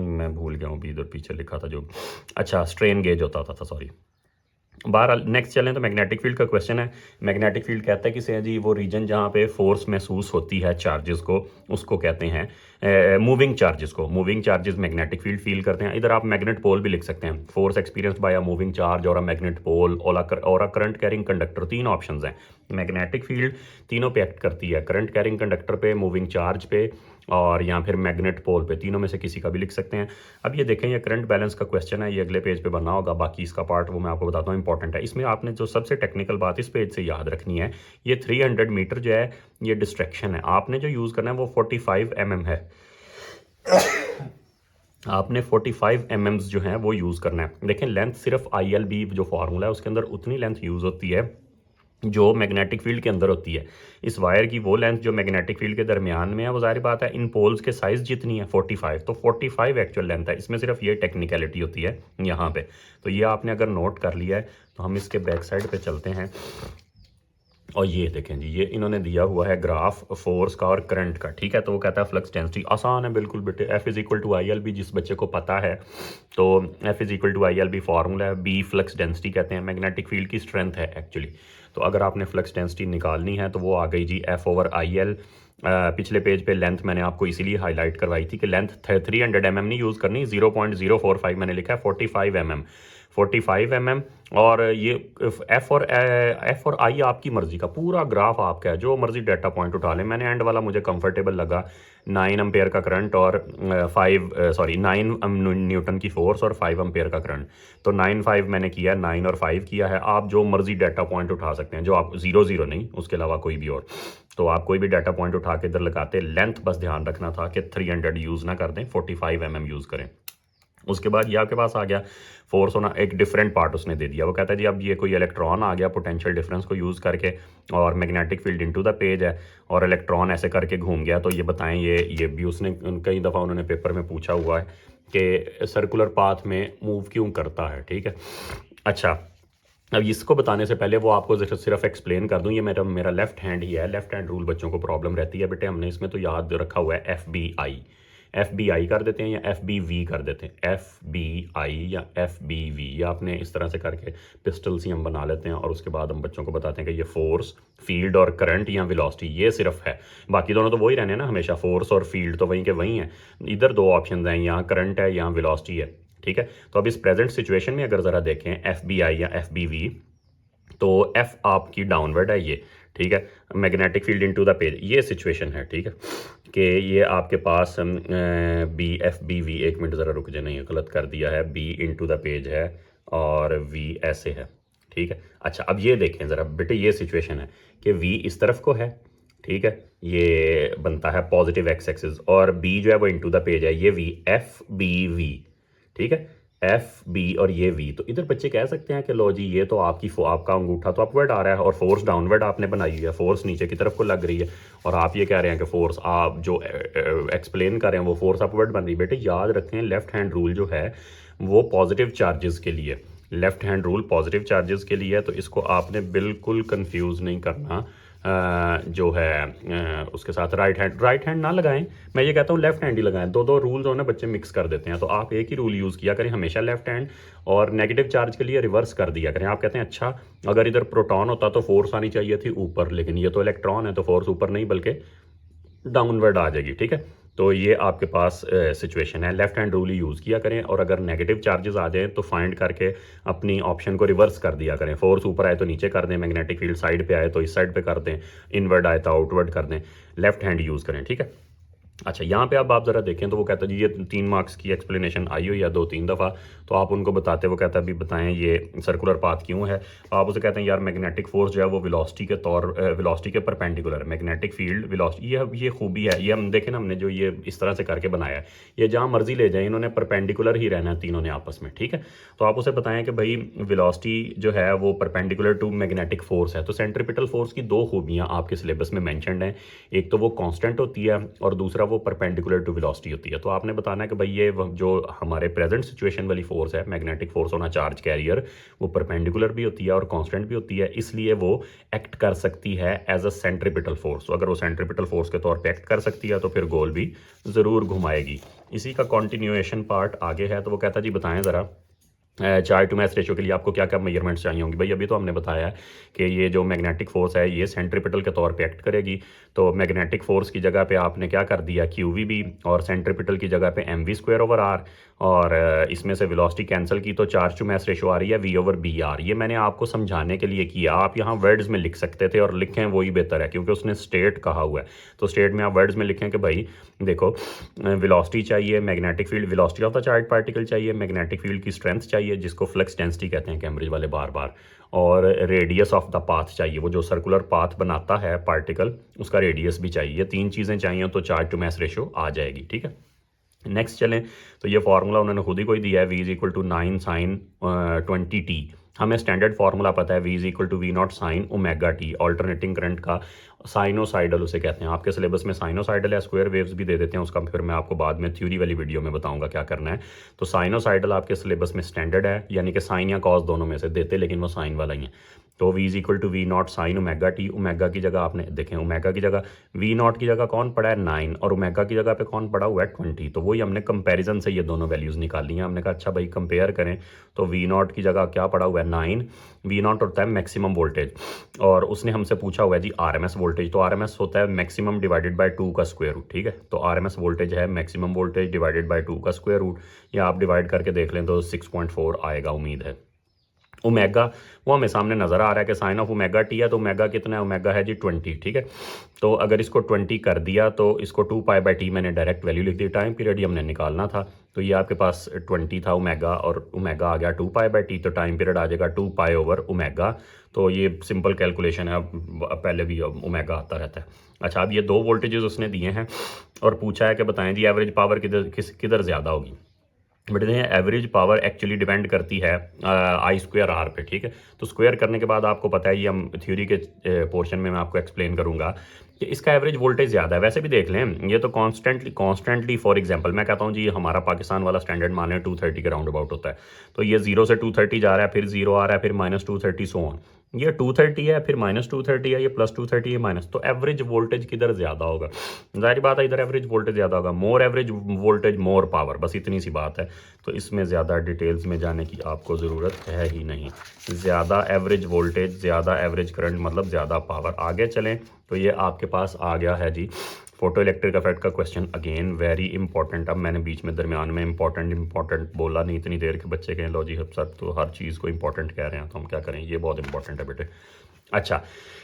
मैं भूल गया हूँ, भी इधर पीछे लिखा था जो, अच्छा स्ट्रेन गेज होता था सॉरी। बहरहाल नेक्स्ट चलें तो मैग्नेटिक फील्ड का क्वेश्चन है। मैग्नेटिक फील्ड कहता है किसे है जी, वो रीजन जहाँ पे फोर्स महसूस होती है चार्जेस को, उसको कहते हैं मूविंग चार्जेस को। Moving charges magnetic field feel करते हैं। इधर आप मैग्नेट पोल भी लिख सकते हैं, force experienced bye a moving charge और अ मैग्नेट पोल और अ करंट कैरिंग कंडक्टर, तीन ऑप्शंस हैं। मैग्नेटिक फील्ड तीनों पे एक्ट करती है, करंट कैरिंग कंडक्टर पे, मूविंग चार्ज पे और या फिर मैग्नेट पोल पे, तीनों में से किसी का भी लिख सकते हैं। अब ये देखें, ये करंट बैलेंस का क्वेश्चन है, ये अगले पेज पे बनना होगा, बाकी इसका पार्ट वो मैं आपको बताता हूँ, इंपॉर्टेंट है। इसमें आपने जो सबसे टेक्निकल बात इस पेज से याद रखनी है, ये 300 मीटर जो है ये डिस्ट्रैक्शन है। आपने जो यूज़ करना है वो 45 mm है, आपने 45 mm जो है वो यूज़ करना है। देखें लेंथ सिर्फ ILB जो फार्मूला है उसके अंदर उतनी लेंथ यूज़ होती है जो मैग्नेटिक फील्ड के अंदर होती है। इस वायर की वो लेंथ जो मैग्नेटिक फील्ड के दरमियान में है, वो ज़ाहिर बात है इन पोल्स के साइज़ जितनी है 45, तो 45 एक्चुअल लेंथ है। इसमें सिर्फ ये टेक्निकलिटी होती है यहाँ पे। तो ये आपने अगर नोट कर लिया है तो हम इसके बैक साइड पे चलते हैं। और ये देखें जी, ये इन्होंने दिया हुआ है ग्राफ फोर्स का और करंट का, ठीक है। तो वो कहता है फ्लक्स डेंसिटी, आसान है बिल्कुल बेटे, F = ILB, जिस बच्चे को पता है तो F = ILB फार्मूला है। B फ्लक्स डेंसिटी कहते हैं, मैग्नेटिक फील्ड की स्ट्रेंथ है एक्चुअली। तो अगर आपने फ्लक्स डेंसिटी निकालनी है तो वो आ गई जी F/IL। पिछले पेज पे लेंथ मैंने आपको इसीलिए हाईलाइट करवाई थी कि लेंथ 300 mm नहीं यूज़ करनी, 0.045 मैंने लिखा है, 45 mm, 45 mm। और ये F और I आपकी मर्ज़ी का, पूरा ग्राफ आपका है, जो मर्ज़ी डाटा पॉइंट उठा लें। मैंने एंड वाला मुझे कंफर्टेबल लगा, 9 एम्पेयर का करंट और 9 न्यूटन की फोर्स और 5 एम्पेयर का करंट। तो 9 मैंने किया, 9 और 5 किया है। आप जो मर्ज़ी डाटा पॉइंट उठा सकते हैं, जो आप 0 नहीं, उसके अलावा कोई भी और, तो आप कोई भी डाटा पॉइंट उठा के इधर लगाते। लेंथ बस ध्यान रखना था कि 300 यूज़ ना कर दें, 45 mm यूज़ करें। उसके बाद ये आपके पास आ गया फोर्स होना, एक डिफरेंट पार्ट उसने दे दिया। वो कहता है जी अब ये कोई इलेक्ट्रॉन आ गया पोटेंशियल डिफरेंस को यूज़ करके, और magnetic field into the page है, और इलेक्ट्रॉन ऐसे करके घूम गया। तो ये बताएं, ये भी उसने कई दफ़ा उन्होंने पेपर में पूछा हुआ है कि सर्कुलर पाथ में मूव क्यों करता है, ठीक है। अच्छा, अब इसको बताने से पहले वो आपको सिर्फ एक्सप्लेन कर दूं, ये मेरा लेफ्ट हैंड ही है। लेफ्ट हैंड रूल बच्चों को प्रॉब्लम रहती है बेटे, हमने इसमें तो याद रखा हुआ है FBI कर देते हैं या FBV कर देते हैं, FBI या FBV, या आपने इस तरह से करके पिस्टल्स ही हम बना लेते हैं। और उसके बाद हम बच्चों को बताते हैं कि ये फोर्स, फील्ड और करंट या वेलोसिटी, ये सिर्फ है, बाकी दोनों तो वही रहने हैं ना हमेशा, फोर्स और फील्ड तो वहीं के वहीं हैं। इधर दो ऑप्शन हैं, यहाँ करंट है यहाँ वेलोसिटी है, ठीक है। तो अब इस प्रेजेंट सिचुएशन में अगर ज़रा देखें FBI या FBV, तो F आपकी डाउनवर्ड है ये, ठीक है, magnetic field into the page, ये सिचुएशन है, ठीक है, कि ये आपके पास BFBV, एक मिनट ज़रा रुक जाए, नहीं गलत कर दिया है, B इनटू द पेज है और V ऐसे है, ठीक है। अच्छा, अब ये देखें ज़रा बेटे, ये सिचुएशन है कि V इस तरफ को है, ठीक है, ये बनता है पॉजिटिव एक्स एक्सिस, और B जो है वो इनटू द पेज है, ये V FBV, ठीक है। एफ बी और ये वी, तो इधर बच्चे कह सकते हैं कि लो जी ये तो आपका अंगूठा तो अपवर्ड आ रहा है और फोर्स डाउनवर्ड आपने बनाई हुई है, फोर्स नीचे की तरफ को लग रही है, और आप ये कह रहे हैं कि फोर्स आप जो एक्सप्लेन कर रहे हैं वो फोर्स अपवर्ड बन रही है। बेटे याद रखें लेफ्ट हैंड रूल जो है वो पॉजिटिव चार्जेस के लिए, left hand rule positive charges के लिए है, तो इसको आपने बिल्कुल कंफ्यूज नहीं करना जो है उसके साथ राइट हैंड ना लगाएं। मैं ये कहता हूँ लेफ्ट हैंड ही लगाएं, दो दो रूल जो है ना बच्चे मिक्स कर देते हैं, तो आप एक ही रूल यूज़ किया करें हमेशा लेफ्ट हैंड, और नेगेटिव चार्ज के लिए रिवर्स कर दिया करें। आप कहते हैं अच्छा अगर इधर प्रोटॉन होता तो फोर्स आनी चाहिए थी ऊपर, लेकिन ये तो इलेक्ट्रॉन है तो फोर्स ऊपर नहीं बल्कि डाउनवर्ड आ जाएगी, ठीक है। तो ये आपके पास सिचुएशन है, लेफ्ट हैंड रूल ही यूज़ किया करें, और अगर नेगेटिव चार्जेस आ जाएं तो फाइंड करके अपनी ऑप्शन को रिवर्स कर दिया करें। फोर्स ऊपर आए तो नीचे कर दें, मैग्नेटिक फील्ड साइड पे आए तो इस साइड पे कर दें, इनवर्ड आए तो आउटवर्ड कर दें, लेफ्ट हैंड यूज़ करें, ठीक है। अच्छा यहाँ पे अब आप ज़रा देखें तो वो कहता है जी ये 3 मार्क्स की एक्सप्लेनेशन आई हुई है 2-3 दफ़ा, तो आप उनको बताते, वो कहता है अभी बताएं ये सर्कुलर पाथ क्यों है। आप उसे कहते हैं यार मैग्नेटिक फोर्स जो है वो वेलोसिटी के परपेंडिकुलर, मैग्नेटिक फील्ड वेलोसिटी, ये खूबी है, ये हम देखें ना हमने जो ये इस तरह से करके बनाया है, ये जहाँ मर्जी ले जाए इन्होंने परपेंडिकुलर ही रहना है तीनों ने आपस में, ठीक है। तो आप उसे बताएं कि भाई वेलोसिटी जो है वो परपेंडिकुलर टू मैग्नेटिक फोर्स है, तो सेंट्रीपिटल फोर्स की 2 खूबियाँ आपके सिलेबस में मैंशनड हैं, एक तो वो कांस्टेंट होती है और दूसरा वो परपेंडिकुलर टू वेलोसिटी होती है। तो आपने बताना है कि भाई ये जो हमारे प्रेजेंट सिचुएशन वाली फोर्स है, magnetic force on a charge carrier, वो परपेंडिकुलर भी होती है और कांस्टेंट भी होती है, इसलिए वो एक्ट कर सकती है एज अ सेंट्रीपिटल फोर्स। तो अगर वो सेंट्रीपिटल फोर्स के तौर पे एक्ट कर सकती है तो फिर गोल भी ज़रूर घुमाएगी। इसी का कॉन्टिन्यूएशन पार्ट आगे है, तो वो कहता जी बताएं ज़रा चार्ज टू मास रेशियो के लिए आपको क्या क्या मेजरमेंट्स चाहिए होंगी। भाई अभी तो हमने बताया है कि ये जो मैग्नेटिक फोर्स है ये सेंट्रीपिटल के तौर पे एक्ट करेगी, तो मैग्नेटिक फोर्स की जगह पे आपने क्या कर दिया QVB, और सेंट्रीपिटल की जगह पे mv²/r, और इसमें से वेलोसिटी कैंसिल की तो चार्ज टू मास रेशियो आ रही है V/BR। ये मैंने आपको समझाने के लिए किया, आप यहाँ वर्ड्स में लिख सकते थे और लिखें वही बेहतर है क्योंकि उसने स्टेट कहा हुआ है, तो स्टेट में आप वर्ड्स में लिखें कि भाई देखो वेलोसिटी चाहिए, magnetic field velocity of the charge particle चाहिए, मैग्नेटिक फील्ड की स्ट्रेंथ चाहिए जिसको फ्लक्स डेंसिटी कहते हैं कैम्ब्रिज वाले बार बार, और रेडियस ऑफ द पाथ चाहिए, वो जो सर्कुलर पाथ बनाता है पार्टिकल उसका रेडियस भी चाहिए। ये 3 चीज़ें चाहिए तो चार्ज टू मास रेशियो आ जाएगी, ठीक है। नेक्स्ट चलें तो ये फार्मूला उन्होंने खुद ही कोई दिया है, V = 9 sin 20t। हमें स्टैंडर्ड फार्मूला पता है V = V0 sin ω/t, alternating current का साइनोसाइडल उसे कहते हैं। आपके सिलेबस में साइनोसाइडल या स्क्वायर वेव्स भी दे देते हैं, उसका फिर मैं आपको बाद में थ्योरी वाली वीडियो में बताऊंगा क्या करना है। तो साइनोसाइडल आपके सिलेबस में स्टैंडर्ड है, यानी कि साइन या कॉस दोनों में से देते, लेकिन वो साइन वाला ही है। तो V = V0 sin ω/t, omega की जगह आपने देखें, ओमेगा की जगह V0 की जगह कौन पड़ा है 9, और ओमेगा की जगह पे कौन पड़ा हुआ है 20। तो वही हमने कंपैरिजन से ये दोनों वैल्यूज़ निकाली हैं। हमने कहा अच्छा भाई कंपेयर करें, तो V0 की जगह क्या पड़ा हुआ है 9, V0 होता है मैक्सिमम वोल्टेज, और उसने हमसे पूछा हुआ है जी RMS वोल्टेज, तो RMS होता है मैक्सिमम डिवाइडेड बाय 2 का स्क्वायर रूट, ठीक है। तो RMS वोल्टेज है मैक्सिमम वोल्टेज डिवाइडेड बाय 2 का स्क्वायर रूट, या आप डिवाइड करके देख लें तो 6.4 आएगा उम्मीद है। ओमेगा वो हमें सामने नज़र आ रहा है कि साइन ऑफ ω/t है, तो ओमेगा कितना है, ओमेगा है जी 20, ठीक है। तो अगर इसको 20 कर दिया तो इसको 2π/t मैंने डायरेक्ट वैल्यू लिख दी, टाइम पीरियड ही हमने निकालना था, तो ये आपके पास 20 था ओमेगा, और ओमेगा आ गया 2π/t, तो टाइम पीरियड आ जाएगा 2π/ω। तो ये सिंपल कैलकुलेशन है, अब पहले भी ओमेगा आता रहता है। अच्छा अब ये 2 वोल्टेजेस उसने दिए हैं और पूछा है कि बताएं जी एवरेज पावर किधर ज़्यादा होगी। But average power actually depend करती है I/r पे, ठीक है। तो स्क्वायर करने के बाद आपको पता है, ये हम थ्योरी के पोर्शन में मैं आपको एक्सप्लेन करूंगा कि इसका एवरेज वोल्टेज ज़्यादा है। वैसे भी देख लें ये तो कॉन्स्टेंटली फॉर एग्जांपल मैं कहता हूँ जी हमारा पाकिस्तान वाला स्टैंडर्ड मान लें 230 के राउंड अबाउट होता है, तो ये 0 से 230 जा रहा है, फिर 0 आ रहा है, फिर -230 सो ऑन, ये 230 है, फिर -230 है, ये +230 है माइनस, तो एवरेज वोल्टेज किधर ज़्यादा होगा, जाहिर बात है इधर एवरेज वोल्टेज ज़्यादा होगा। मोर एवरेज वोल्टेज मोर पावर, बस इतनी सी बात है। तो इसमें ज़्यादा डिटेल्स में जाने की आपको ज़रूरत है ही नहीं। ज़्यादा एवरेज वोल्टेज, ज़्यादा एवरेज करंट मतलब ज़्यादा पावर। आगे चलें तो ये आपके पास आ गया है जी फोटो इलेक्ट्रिक इफेक्ट का क्वेश्चन, अगेन वेरी इंपॉर्टेंट। अब मैंने बीच में दरमियान में इंपॉर्टेंट बोला नहीं, इतनी देर के बच्चे कहें लो जी सर तो हर चीज़ को इंपॉर्टेंट कह रहे हैं, तो हम क्या करें, ये बहुत इंपॉर्टेंट है बेटे। अच्छा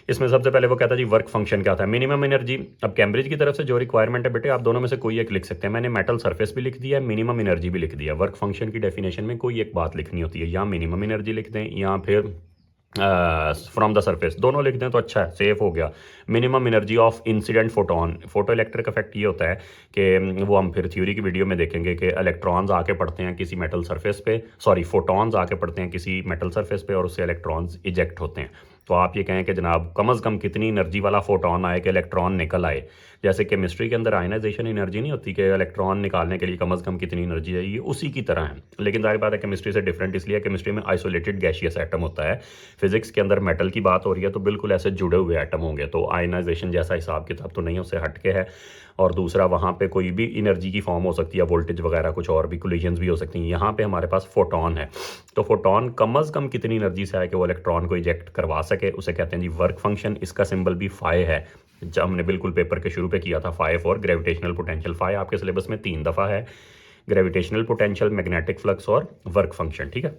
इसमें सबसे पहले वो कहता है जी वर्क फंक्शन क्या था, मिनिमम एनर्जी। अब कैम्ब्रिज की तरफ से जो रिक्वायरमेंट है बेटे आप दोनों में से कोई एक लिख सकते हैं। मैंने मेटल सरफेस भी लिख दिया है, मिनिमम एनर्जी भी लिख दिया। वर्क फंक्शन की डेफिनेशन में कोई एक बात लिखनी होती है, या मिनिमम एनर्जी लिख दें या फिर फ्रॉम द सरफेस, दोनों लिख दें तो अच्छा है, सेफ हो गया। Minimum energy of incident photon. Photo electric effect ये होता है कि वो हम फिर थ्योरी की वीडियो में देखेंगे कि इलेक्ट्रॉन्स आके पड़ते हैं किसी मेटल सरफेस पे, सॉरी फोटॉन्स आके पड़ते हैं किसी मेटल सरफेस पे और उससे इलेक्ट्रॉन्स इजेक्ट होते हैं। तो आप ये कहें कि जनाब कम से कम कितनी एनर्जी वाला फोटोन आए कि इलेक्ट्रॉन निकल आए। जैसे केमिस्ट्री के अंदर आयनाइजेशन एनर्जी नहीं होती कि इलेक्ट्रॉन निकालने के लिए कम से कम कितनी एनर्जी चाहिए, उसी की तरह है। लेकिन जाहिर बात है केमिस्ट्री से डिफरेंट इसलिए केमिस्ट्री में आइसोलेटेड गैशियस एटम होता है। फिजिक्स के अंदर मेटल की बात हो रही है तो बिल्कुल ऐसे जुड़े हुए एटम होंगे, तो आयनाइजेशन जैसा हिसाब किताब तो नहीं, उससे हटके है। और दूसरा वहाँ पे कोई भी एनर्जी की फॉर्म हो सकती है, वोल्टेज वगैरह कुछ और भी कोलिजन्स भी हो सकती हैं। यहाँ पे हमारे पास फोटोन है, तो फोटोन कम से कम कितनी एनर्जी से आए कि वो इलेक्ट्रॉन को इजेक्ट करवा सके, उसे कहते हैं जी वर्क फंक्शन। इसका सिंबल भी फाई है, जब हमने बिल्कुल पेपर के शुरू पे किया था। Phi for gravitational potential. Phi आपके सिलेबस में 3 दफ़ा है, ग्रेविटेशनल पोटेंशियल, मैग्नेटिक फ्लक्स और वर्क फंक्शन, ठीक है।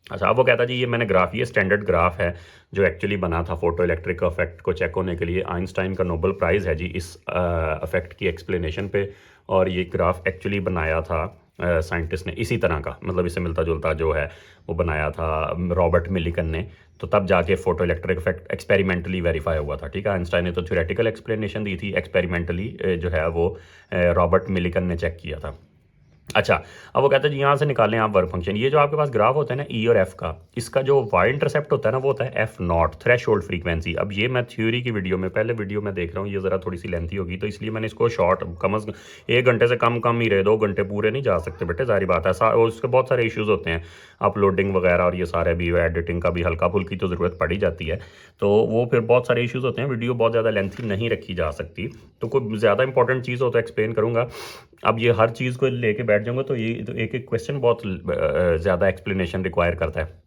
अच्छा, अब वो कहता जी ये मैंने ग्राफ, ये स्टैंडर्ड ग्राफ है जो एक्चुअली बना था फोटो इलेक्ट्रिक इफेक्ट को चेक होने के लिए। आइंस्टाइन का नोबेल प्राइज़ है जी इस इफेक्ट की एक्सप्लेनेशन पे, और ये ग्राफ एक्चुअली बनाया था साइंटिस्ट ने इसी तरह का, मतलब इससे मिलता जुलता जो है वो बनाया था रॉबर्ट मिलिकन ने। तो तब जाके photo electric effect experimentally verify हुआ था, ठीक है। आइंस्टाइन ने तो थ्योरेटिकल एक्सप्लेनेशन दी थी, एक्सपेरिमेंटली जो है वो रॉबर्ट मिलिकन ने चेक किया था। अच्छा, अब वो कहते हैं जी यहाँ से निकालें आप वर्क फंक्शन। ये जो आपके पास ग्राफ होता है ना ई और एफ का, इसका जो वाई इंटरसेप्ट होता है ना वो होता है एफ नॉट, थ्रेशोल्ड फ्रीक्वेंसी। अब ये मैं थ्योरी की वीडियो में, पहले वीडियो में देख रहा हूँ, ये ज़रा थोड़ी सी लेंथी होगी तो इसलिए मैंने इसको शॉर्ट, कम अज़ 1 घंटे से कम ही रहे, 2 घंटे पूरे नहीं जा सकते बेटे, सारी बात है। उसके बहुत सारे इशूज़ होते हैं, अपलोडिंग वगैरह और ये सारे भी, एडिटिंग का भी हल्का फुल्की तो ज़रूरत पड़ी जाती है, तो वो फिर बहुत सारे इशूज़ होते हैं, वीडियो बहुत ज़्यादा लेंथी नहीं रखी जा सकती। तो कोई ज़्यादा इंपॉर्टेंट चीज़ हो तो एक्सप्लेन करूँगा। अब ये हर चीज़ को लेके बैठ जाऊँगा तो ये तो एक एक क्वेश्चन बहुत ज़्यादा एक्सप्लेनेशन रिक्वायर करता है।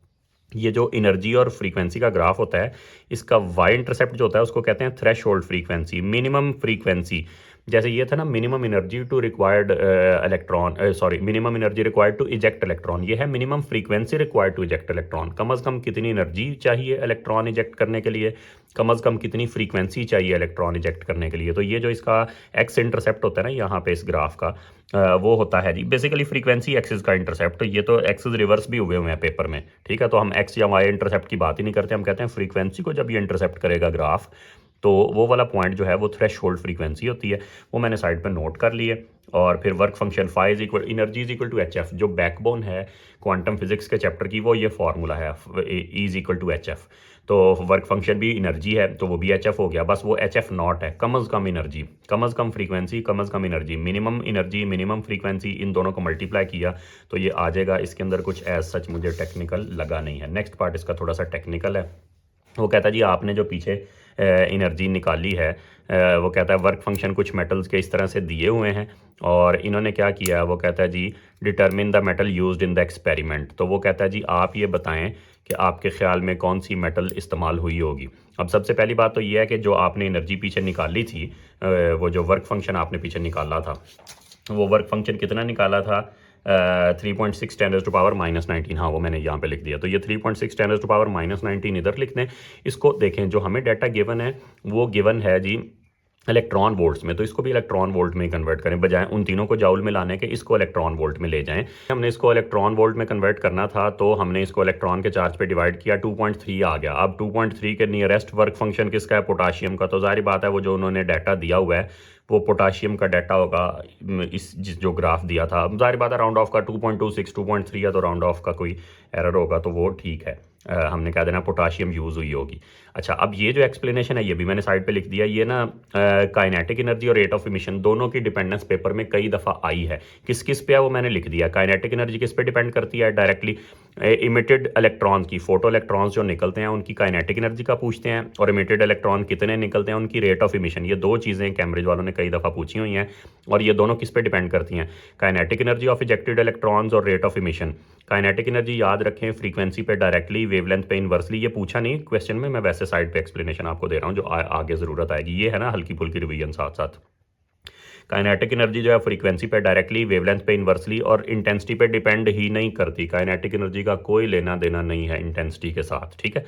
ये जो एनर्जी और फ्रीक्वेंसी का ग्राफ होता है, इसका वाई इंटरसेप्ट जो होता है उसको कहते हैं थ्रेशोल्ड फ्रीक्वेंसी, मिनिमम फ्रीक्वेंसी। जैसे ये था ना minimum energy to required electron, sorry minimum energy required to eject electron, ये है minimum frequency required to eject electron. कम से कम कितनी एनर्जी चाहिए इलेक्ट्रॉन इजेक्ट करने के लिए, कम से कम कितनी फ्रीक्वेंसी चाहिए इलेक्ट्रॉन इजेक्ट करने के लिए। तो ये जो इसका एक्स इंटरसेप्ट होता है ना यहाँ पे इस ग्राफ का, वो होता है जी बेसिकली फ्रीक्वेंसी एक्सिस का इंटरसेप्ट। तो ये तो एक्सिस रिवर्स भी हुए हुए हैं पेपर में, ठीक है। तो हम एक्स या वाई इंटरसेप्ट की बात ही नहीं करते, हम कहते हैं फ्रीक्वेंसी को जब ये इंटरसेप्ट करेगा ग्राफ, तो वो वाला पॉइंट जो है वो थ्रेशोल्ड फ्रीक्वेंसी होती है। वो मैंने साइड पर नोट कर लिए। और फिर work function phi is equal, energy is equal to H F, जो बैकबोन है क्वांटम फिजिक्स के चैप्टर की, वो ये फार्मूला है, E is equal to H F. तो वर्क फंक्शन भी एनर्जी है तो वो भी एच एफ हो गया, बस वो एच एफ नॉट है, कम अज़ कम एनर्जी, कम अज़ कम फ्रीक्वेंसी, कम अज़ कम एनर्जी, मिनिमम एनर्जी मिनिमम फ्रीक्वेंसी, इन दोनों को मल्टीप्लाई किया तो ये आ जाएगा। इसके अंदर कुछ एज सच मुझे टेक्निकल लगा नहीं है। नेक्स्ट पार्ट इसका थोड़ा सा टेक्निकल है। वो कहता है जी आपने जो पीछे एनर्जी निकाली है, वो कहता है वर्क फंक्शन कुछ मेटल्स के इस तरह से दिए हुए हैं और इन्होंने क्या किया है, वो कहता है जी determine the metal used in the experiment. तो वो कहता है जी आप ये बताएं कि आपके ख्याल में कौन सी मेटल इस्तेमाल हुई होगी। अब सबसे पहली बात तो ये है कि जो आपने एनर्जी पीछे निकाली थी, वो जो वर्क फंक्शन आपने पीछे निकाला था, वो वर्क फंक्शन कितना निकाला था, 3.6 टेन टू पावर -19। हाँ वो मैंने यहाँ पे लिख दिया। तो ये 3.6 टेन टू पावर -19 इधर लिख दें। इसको देखें, जो हमें डाटा गिवन है वो गिवन है जी इलेक्ट्रॉन वोल्ट्स में, तो इसको भी इलेक्ट्रॉन वोल्ट में कन्वर्ट करें, बजाय उन तीनों को जाउल में लाने के इसको इलेक्ट्रॉन वोल्ट में ले जाएं। हमने इसको इलेक्ट्रॉन वोल्ट में कन्वर्ट करना था तो हमने इसको इलेक्ट्रॉन के चार्ज पे डिवाइड किया, 2.3 आ गया। अब 2.3 के नियरेस्ट वर्क फंक्शन किसका है, पोटाशियम का। तो जाहिर बात है वो जो उन्होंने डाटा दिया हुआ है वो पोटाशियम का डाटा होगा, इस जो ग्राफ दिया था। जाहिर बात है राउंड ऑफ का 2.26 2.3 है तो राउंड ऑफ का कोई एरर होगा तो वो ठीक है, हमने कह देना पोटाशियम यूज़ हुई होगी। अच्छा, अब ये जो एक्सप्लेनेशन है ये भी मैंने साइड पे लिख दिया। ये ना काइनेटिक एनर्जी और रेट ऑफ इमिशन दोनों की डिपेंडेंस पेपर में कई दफ़ा आई है। किस किस पे है वो मैंने लिख दिया। काइनेटिक एनर्जी किस पे डिपेंड करती है, डायरेक्टली इमिटेड इलेक्ट्रॉन्स की, फोटो इलेक्ट्रॉन्स जो निकलते हैं उनकी काइनेटिक एनर्जी का पूछते हैं, और इमिटेड इलेक्ट्रॉन कितने निकलते हैं उनकी रेट ऑफ इमिशन। ये दो चीज़ें कैम्ब्रिज वालों ने कई दफ़ा पूछी हुई हैं और ये दोनों किस पे डिपेंड करती हैं, kinetic energy of ejected electrons और rate of emission. Kinetic energy याद रखें फ्रीक्वेंसी पे डायरेक्टली, वेवलेंथ पे इनवर्सली। ये पूछा नहीं क्वेश्चन में, मैं वैसे साइड पे एक्सप्लेनेशन आपको दे रहा हूँ जो आगे ज़रूरत आएगी। ये है ना हल्की फुल्की रिवीजन साथ साथ। काइनेटिक एनर्जी जो है फ्रीक्वेंसी पे डायरेक्टली, वेवलेंथ पे इनवर्सली और इंटेंसिटी पे डिपेंड ही नहीं करती। काइनेटिक एनर्जी का कोई लेना देना नहीं है इंटेंसिटी के साथ, ठीक है।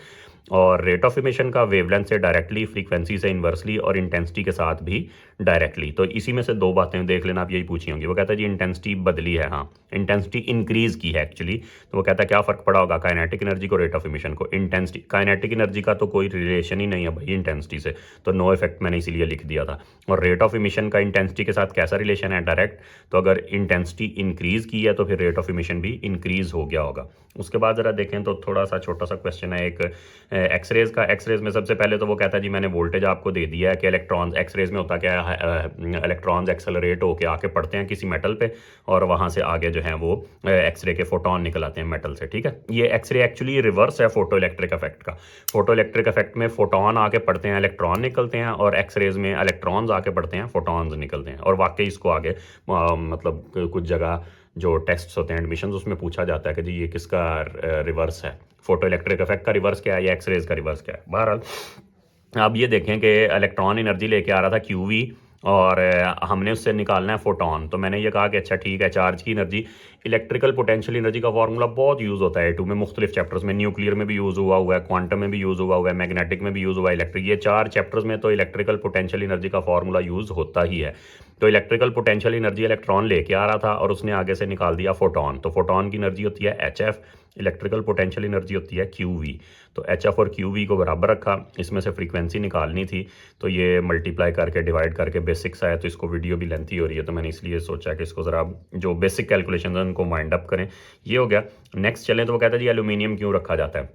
और रेट ऑफ इमिशन का वेवलेंथ से डायरेक्टली, फ्रीक्वेंसी से इन्वर्सली और इंटेंसिटी के साथ भी डायरेक्टली। तो इसी में से दो बातें देख लेना, आप यही पूछी होंगी। वो कहता है जी इंटेंसिटी बदली है, हाँ इंटेंसिटी इंक्रीज की है एक्चुअली। तो वो कहता है क्या फ़र्क पड़ा होगा काइनेटिक एनर्जी को रेट ऑफ इमिशन को। इंटेंसिटी, काइनेटिक एनर्जी का तो कोई रिलेशन ही नहीं है भाई इंटेंसिटी से, तो नो इफेक्ट मैंने इसीलिए लिख दिया था। और रेट ऑफ इमिशन का इंटेंसिटी के साथ कैसा रिलेशन है, डायरेक्ट। तो अगर इंटेंसिटी इंक्रीज की है तो फिर रेट ऑफ इमिशन भी इंक्रीज हो गया होगा। उसके बाद ज़रा देखें तो थोड़ा सा छोटा सा क्वेश्चन है एक एक्सरेज का। एक्सरेज में सबसे पहले तो वो कहता है जी मैंने वोल्टेज आपको दे दिया है कि इलेक्ट्रॉन्स, एक्सरेज में होता क्या है, इलेक्ट्रॉन्स एक्सेलरेट होकर आके पड़ते हैं किसी मेटल पे और वहाँ से आगे जो है वो एक्सरे के फोटोन निकल आते हैं मेटल से, ठीक है। ये एक्सरे एक्चुअली रिवर्स है फोटो इलेक्ट्रिक इफेक्ट का। फोटो इलेक्ट्रिक इफेक्ट में फोटोन आके पड़ते हैं, इलेक्ट्रॉन निकलते हैं, और एक्सरेज में इलेक्ट्रॉन्स आके पड़ते हैं, फोटॉन्स निकलते हैं। और वाकई इसको आगे मतलब कुछ जगह जो टेस्ट्स होते हैं एडमिशन, उसमें पूछा जाता है कि जी ये किसका रिवर्स है, फोटो इलेक्ट्रिक इफेक्ट का रिवर्स क्या है या एक्सरेज का रिवर्स क्या है। बहरहाल अब ये देखें कि इलेक्ट्रॉन एनर्जी लेके आ रहा था क्यूवी और हमने उससे निकालना है फोटोन। तो मैंने ये कहा कि अच्छा ठीक है, चार्ज की एनर्जी, इलेक्ट्रिकल पोटेंशियल एनर्जी का फार्मूला बहुत यूज़ होता है एटू में, मुख्तलिफ चैप्टर्स में, न्यूक्लियर में भी यूज़ हुआ है, क्वांटम में भी यूज़ हुआ है, मैग्नेटिक में भी यूज़ हुआ है, इलेक्ट्रिक, ये 4 चैप्टर्स में तो इलेक्ट्रिकल पोटेंशियल एनर्जी का फार्मूला यूज़ होता ही है। तो इलेक्ट्रिकल पोटेंशियल एनर्जी इलेक्ट्रॉन लेके आ रहा था और उसने आगे से निकाल दिया फोटोन। तो फोटोन की एनर्जी होती है HF, इलेक्ट्रिकल पोटेंशियल एनर्जी होती है QV। तो HF और QV को बराबर रखा, इसमें से फ्रीक्वेंसी निकालनी थी, तो ये मल्टीप्लाई करके डिवाइड करके बेसिक्स आया। तो इसको वीडियो भी लेंथी हो रही है तो मैंने इसलिए सोचा कि इसको ज़रा जो बेसिक कैलकुलेशन है उनको माइंड अप करें। ये हो गया। नेक्स्ट चलें तो वो कहता है जी एल्यूमिनियम क्यों रखा जाता है।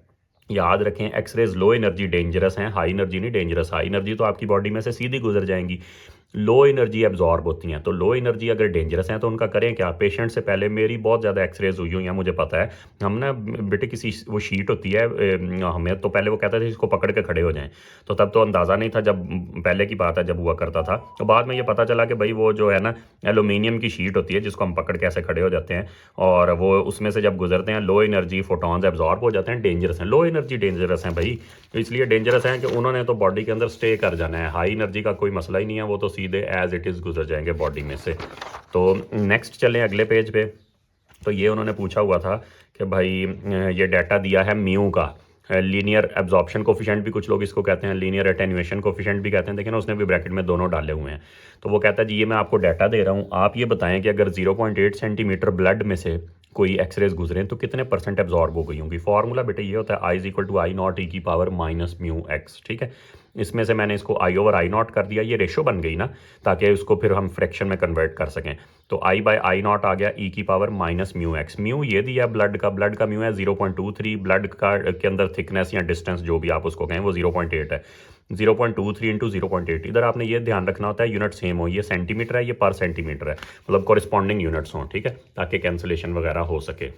याद रखें एक्सरेज लो एनर्जी डेंजरस हैं, हाई एनर्जी नहीं डेंजरस। हाई एनर्जी तो आपकी बॉडी में से सीधी गुजर जाएंगी, लो एनर्जी एब्जॉर्ब होती हैं। तो लो एनर्जी अगर डेंजरस हैं तो उनका करें क्या। पेशेंट से पहले मेरी बहुत ज़्यादा एक्सरेज हुई हैं, मुझे पता है। हम ना बेटे किसी वो शीट होती है हमें, तो पहले वो कहता था इसको पकड़ के खड़े हो जाएं, तो तब तो अंदाज़ा नहीं था, जब पहले की बात है जब हुआ करता था। तो बाद में ये पता चला कि भाई वो जो है ना एलुमिनियम की शीट होती है जिसको हम पकड़ के ऐसे खड़े हो जाते हैं, और वो उसमें से जब गुजरते हैं लो एनर्जी फोटॉन्स एब्जॉर्ब हो जाते हैं, डेंजरस हैं। लो एनर्जी डेंजरस हैं भाई, तो इसलिए डेंजरस हैं कि उन्होंने तो बॉडी के अंदर स्टे कर जाना है। हाई एनर्जी का कोई मसला ही नहीं है, वो तो सीधे एज इट इज़ गुजर जाएंगे बॉडी में से। तो नेक्स्ट चलें अगले पेज पे। तो ये उन्होंने पूछा हुआ था कि भाई ये डाटा दिया है म्यू का, लीनियर एब्जॉर्प्शन कोफिशिएंट भी कुछ लोग इसको कहते हैं, लीनियर एटेन्यूएशन कोफिशिएंट भी कहते हैं। देखिए ना उसने भी ब्रैकेट में दोनों डाले हुए हैं। तो वो कहता है जी ये मैं आपको डाटा दे रहा हूँ, आप ये बताएं कि अगर 0.8 सेंटीमीटर ब्लड में से कोई एक्सरेज गुजरें तो कितने % एब्जॉर्ब हो गई होंगी। फॉर्मूला बेटे ये होता है I = I0 e की पावर माइनस म्यू एक्स, ठीक है। इसमें से मैंने इसको I/I0 कर दिया, ये रेशो बन गई ना, ताकि उसको फिर हम फ्रैक्शन में कन्वर्ट कर सकें। तो I/I0 आ गया e की power minus mu x. Mu ये दिया ब्लड का म्यू है 0.23, ब्लड का के अंदर थिकनेस या डिस्टेंस जो भी आप उसको कहें वो 0.8 है। 0.23 इंटू 0.8, इधर आपने ये ध्यान रखना होता है यूनिट सेम हो, ये सेंटीमीटर है ये पर सेंटीमीटर है, मतलब कॉरिस्पॉन्डिंग यूनिट्स हों, ठीक है, ताकि कैंसलेशन वगैरह हो सके।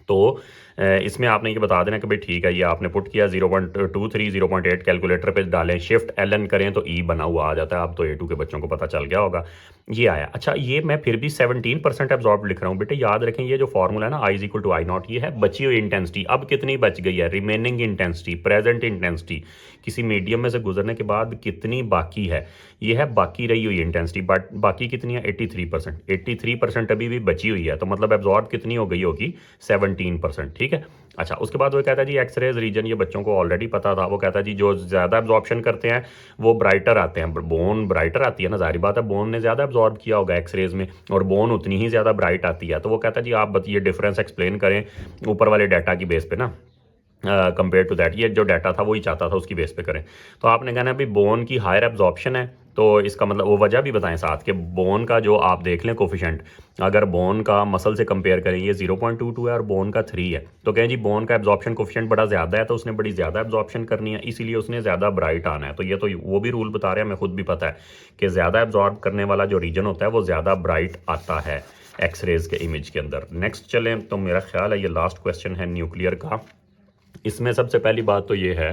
तो इसमें आपने ये बता देना कि भाई ठीक है, ये आपने पुट किया 0.23 0.8 कैलकुलेटर पे डालें, शिफ्ट LN करें तो ई बना हुआ आ जाता है। अब तो A2 के बच्चों को पता चल गया होगा, ये आया। अच्छा ये मैं फिर भी 17% एब्जॉर्ब लिख रहा हूँ बेटे, याद रखें ये जो फॉर्मूला है ना I = I0, ये है बची हुई इंटेंसिटी। अब कितनी बच गई है, रिमेनिंग इंटेंसिटी, प्रेजेंट इंटेंसिटी, किसी मीडियम में से गुजरने के बाद कितनी बाकी है, ये है बाकी रही हुई इंटेंसिटी। बट बाकी कितनी है 83%, 83% अभी भी बची हुई है। तो मतलब एब्जॉर्ब कितनी हो गई होगी 17%, ठीक है। अच्छा उसके बाद वो कहता है जी एक्सरेज रीजन, ये बच्चों को ऑलरेडी पता था। वो कहता है जी जो ज़्यादा एब्जॉर्प्शन करते हैं वो ब्राइटर आते हैं, बोन ब्राइटर आती है ना, जाहिर बात है बोन ने ज़्यादा एब्जॉर्ब किया होगा एक्सरेज में और बोन उतनी ही ज़्यादा ब्राइट आती है। तो वो कहता है जी आप बताइए डिफरेंस एक्सप्लेन करें ऊपर वाले डाटा की बेस पे ना, कंपेयर टू दैट, ये जो डाटा था वही चाहता था उसकी बेस पे करें। तो आपने कहना अभी बोन की हायर एब्जॉर्प्शन है, तो इसका मतलब वो वजह भी बताएं साथ कि बोन का जो आप देख लें कोफिशेंट, अगर बोन का मसल से कंपेयर करें ये 0.22 है और बोन का 3 है, तो कहें जी बोन का एब्जॉर्प्शन कोफिशेंट बड़ा ज़्यादा है तो उसने बड़ी ज़्यादा एब्जॉर्प्शन करनी है, इसीलिए उसने ज़्यादा ब्राइट आना है। तो ये तो वो भी रूल बता रहे हैं, हमें खुद भी पता है कि ज़्यादा एब्जॉर्ब करने वाला जो रीजन होता है वो ज़्यादा ब्राइट आता है एक्सरेज के इमेज के अंदर। नेक्स्ट चलें तो मेरा ख्याल है ये लास्ट क्वेश्चन है न्यूक्लियर का। इसमें सबसे पहली बात तो ये है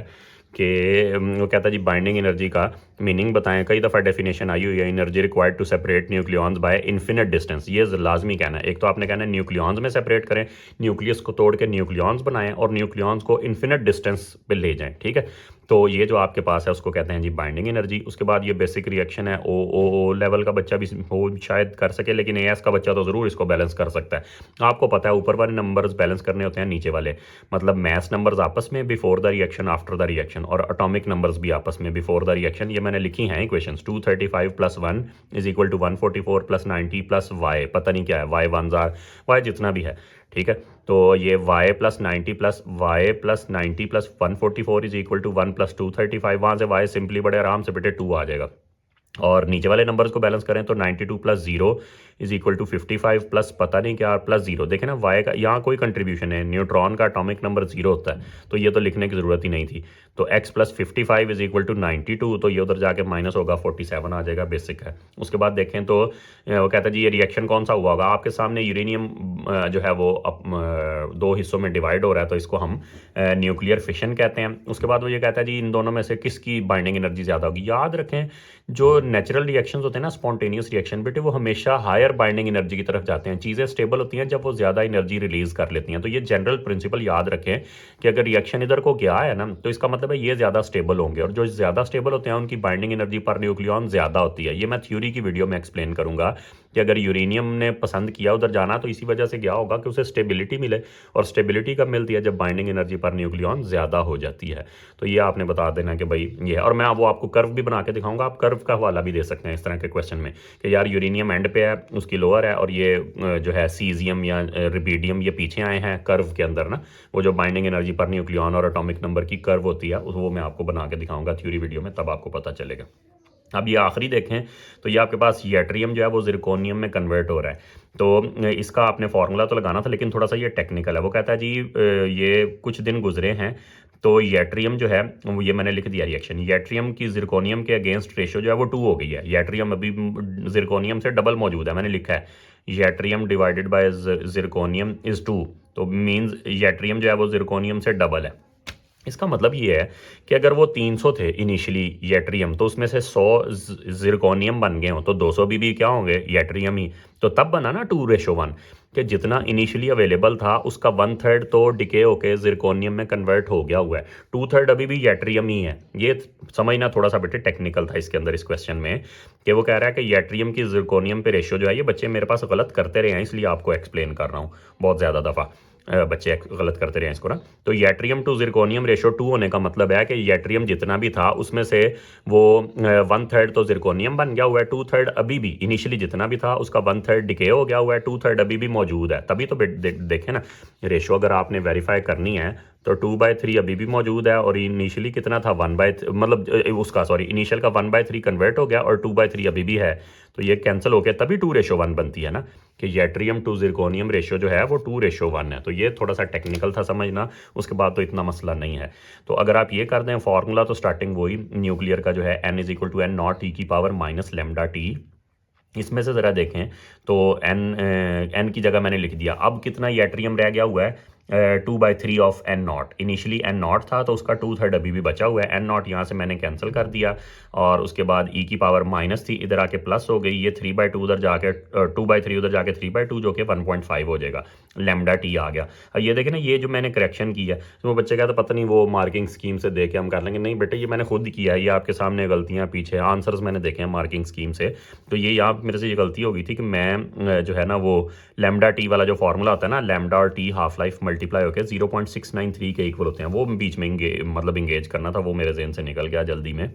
कि वो कहता है जी बाइंडिंग एनर्जी का मीनिंग बताएं। कई दफ़ा डेफिनेशन आई हुई है, energy required to separate nucleons by infinite distance. ये लाजमी कहना है। एक तो आपने कहना है न्यूक्लियॉन्स में सेपरेट करें, न्यूक्लियस को तोड़ के न्यूक्लियॉन्स बनाएं और न्यूक्लियॉन्स को इन्फिनिट डिस्टेंस पे ले जाएं, ठीक है। तो ये जो आपके पास है उसको कहते हैं जी बाइंडिंग एनर्जी। उसके बाद ये बेसिक रिएक्शन है, ओ लेवल का बच्चा भी हो शायद कर सके, लेकिन एएस का बच्चा तो ज़रूर इसको बैलेंस कर सकता है। आपको पता है ऊपर वाले नंबर्स बैलेंस करने होते हैं नीचे वाले, मतलब मैथ्स नंबर्स आपस में before the reaction, after the reaction, और एटॉमिक नंबर्स भी आपस में बिफोर द रिएक्शन। ये मैंने लिखी हैं इक्वेशंस। 235 + 1 = 144 + 90 + y, पता नहीं क्या है, y 1 जार y जितना भी है, ठीक है। तो ये y + 90 + y + 90 + 144 = 1 + 235। वहाँ से y सिंपली बड़े आराम से बेटे 2 आ जाएगा। और नीचे वाले नंबर्स को बैलेंस करें तो 92 + 0 = 55 प्लस पता नहीं क्या प्लस 0। देखें ना वाई का यहाँ कोई कंट्रीब्यूशन है, न्यूट्रॉन का एटॉमिक नंबर 0 होता है, तो ये तो लिखने की ज़रूरत ही नहीं थी। तो x + 55 = 92, तो ये उधर जाके माइनस होगा 47 आ जाएगा, बेसिक है। उसके बाद देखें तो वो कहता है जी ये रिएक्शन कौन सा हुआ होगा। आपके सामने यूरेनियम जो है वो दो हिस्सों में डिवाइड हो रहा है, तो इसको हम न्यूक्लियर फिशन कहते हैं। उसके बाद वो ये कहता है जी इन दोनों में से किसकी बाइंडिंग एनर्जी ज़्यादा होगी। याद रखें जो नेचुरल रिएक्शंस होते हैं ना, स्पॉन्टेनियस रिएक्शन बेटे, वो हमेशा हायर बाइंडिंग एनर्जी की तरफ जाते हैं। चीज़ें स्टेबल होती हैं जब वो ज़्यादा एनर्जी रिलीज कर लेती हैं। तो ये जनरल प्रिंसिपल याद रखें कि अगर रिएक्शन इधर को गया है ना, तो इसका मतलब है ये ज़्यादा स्टेबल होंगे, और जो ज़्यादा स्टेबल होते हैं उनकी बाइंडिंग एनर्जी पर न्यूक्लियॉन ज़्यादा होती है। ये मैं थ्योरी की वीडियो में एक्सप्लेन करूंगा कि अगर यूरेनियम ने पसंद किया उधर जाना, तो इसी वजह से क्या होगा कि उसे स्टेबिलिटी मिले, और स्टेबिलिटी कब मिलती है, जब बाइंडिंग एनर्जी पर न्यूक्लियॉन ज़्यादा हो जाती है। तो ये आपने बता देना कि भाई ये है। और मैं वो आपको कर्व भी बना के दिखाऊंगा, आप कर्व का हवाला भी दे सकते हैं इस तरह के क्वेश्चन में कि यार यूरेनियम एंड पे है, उसकी लोअर है, और ये जो है सीजियम या रिबीडियम ये पीछे आए हैं कर्व के अंदर ना। वो जो बाइंडिंग एनर्जी पर न्यूक्लियॉन और एटॉमिक नंबर की कर्व होती है, वो मैं आपको बना के दिखाऊंगा थ्योरी वीडियो में, तब आपको पता चलेगा। अब ये आखिरी देखें तो ये आपके पास यट्रियम जो है वो जिरकोनियम में कन्वर्ट हो रहा है। तो इसका आपने फार्मूला तो लगाना था, लेकिन थोड़ा सा ये टेक्निकल है। वो कहता है जी ये कुछ दिन गुजरे हैं, तो यट्रियम जो है वो, ये मैंने लिख दिया रिएक्शन, यट्रियम की जिरकोनियम के अगेंस्ट रेशो जो है वो 2 हो गई है। यट्रियम अभी जिरकोनियम से डबल मौजूद है, मैंने लिखा है yttrium divided by zirconium is 2, तो मीन्स यट्रियम जो है वो जिरकोनियम से डबल है। इसका मतलब ये है कि अगर वो 300 थे इनिशियली यट्रियम, तो उसमें से 100 जिरकोनियम बन गए हो, तो 200 भी क्या होंगे, यट्रियम ही। तो तब बना ना 2:1 कि जितना इनिशियली अवेलेबल था उसका 1/3 तो डिके होके जिरकोनियम में कन्वर्ट हो गया हुआ है, 2/3 अभी भी यट्रियम ही है। ये समझना थोड़ा सा बेटे टेक्निकल था इसके अंदर इस क्वेश्चन में, कि वो कह रहा है कि यट्रियम की जिरकोनियम पे रेशियो जो है, ये बच्चे मेरे पास गलत करते रहे हैं इसलिए आपको एक्सप्लेन कर रहा हूँ बहुत ज़्यादा दफ़ा, बच्चे गलत करते रहे हैं इसको ना। तो यट्रियम टू जिरकोनियम रेशो 2 होने का मतलब है कि यट्रियम जितना भी था उसमें से वो 1/3 तो जिरकोनियम बन गया हुआ है, 2/3 अभी भी इनिशियली जितना भी था उसका 1/3 डिके हो गया हुआ है, 2/3 अभी भी मौजूद है। तभी तो देखें ना रेशो अगर आपने वेरीफाई करनी है तो 2/3 अभी भी मौजूद है, और इनिशियली कितना था 1/3, मतलब उसका सॉरी इनिशियल का 1/3 कन्वर्ट हो गया और 2/3 अभी भी है। तो ये कैंसिल हो गया, तभी 2:1 बनती है ना, कि यट्रियम टू जिरकोनियम रेशियो जो है वो 2:1 है। तो ये थोड़ा सा टेक्निकल था समझना, उसके बाद तो इतना मसला नहीं है। तो अगर आप ये कर दें फॉर्मूला, तो स्टार्टिंग वही न्यूक्लियर का जो है n = n0 T⁻⁻T। इसमें से ज़रा देखें तो n की जगह मैंने लिख दिया। अब कितना यट्रियम रह गया हुआ है, 2/3 ऑफ n0। इनिशियली n0 था तो उसका 2/3 अभी भी बचा हुआ है, n0 यहाँ से मैंने कैंसिल कर दिया, और उसके बाद e⁻ थी, इधर आके प्लस हो गई, ये 3/2 उधर जाके 2/3 उधर जाके 3/2 जो कि 1.5 हो जाएगा, λT आ गया। अब ये देखें ना, ये जो मैंने करेक्शन किया है, तो वो बच्चे कहते पता नहीं वो मार्किंग स्कीम से दे के हम कर लेंगे। नहीं बेटे, ये मैंने खुद किया है, ये आपके सामने गलतियाँ पीछे आंसर्स मैंने देखे हैं मार्किंग स्कीम से। तो ये यहाँ मेरे से ये गलती हो गई थी कि मैं जो है ना वो λT वाला जो फार्मूला होता है ना, लैम्डा और टी हाफ लाइफ मल्टीप्लाई होकर 0.693 के इक्वल होते हैं, वो बीच में मतलब इंगेज करना था, वो मेरे जहन से निकल गया जल्दी में।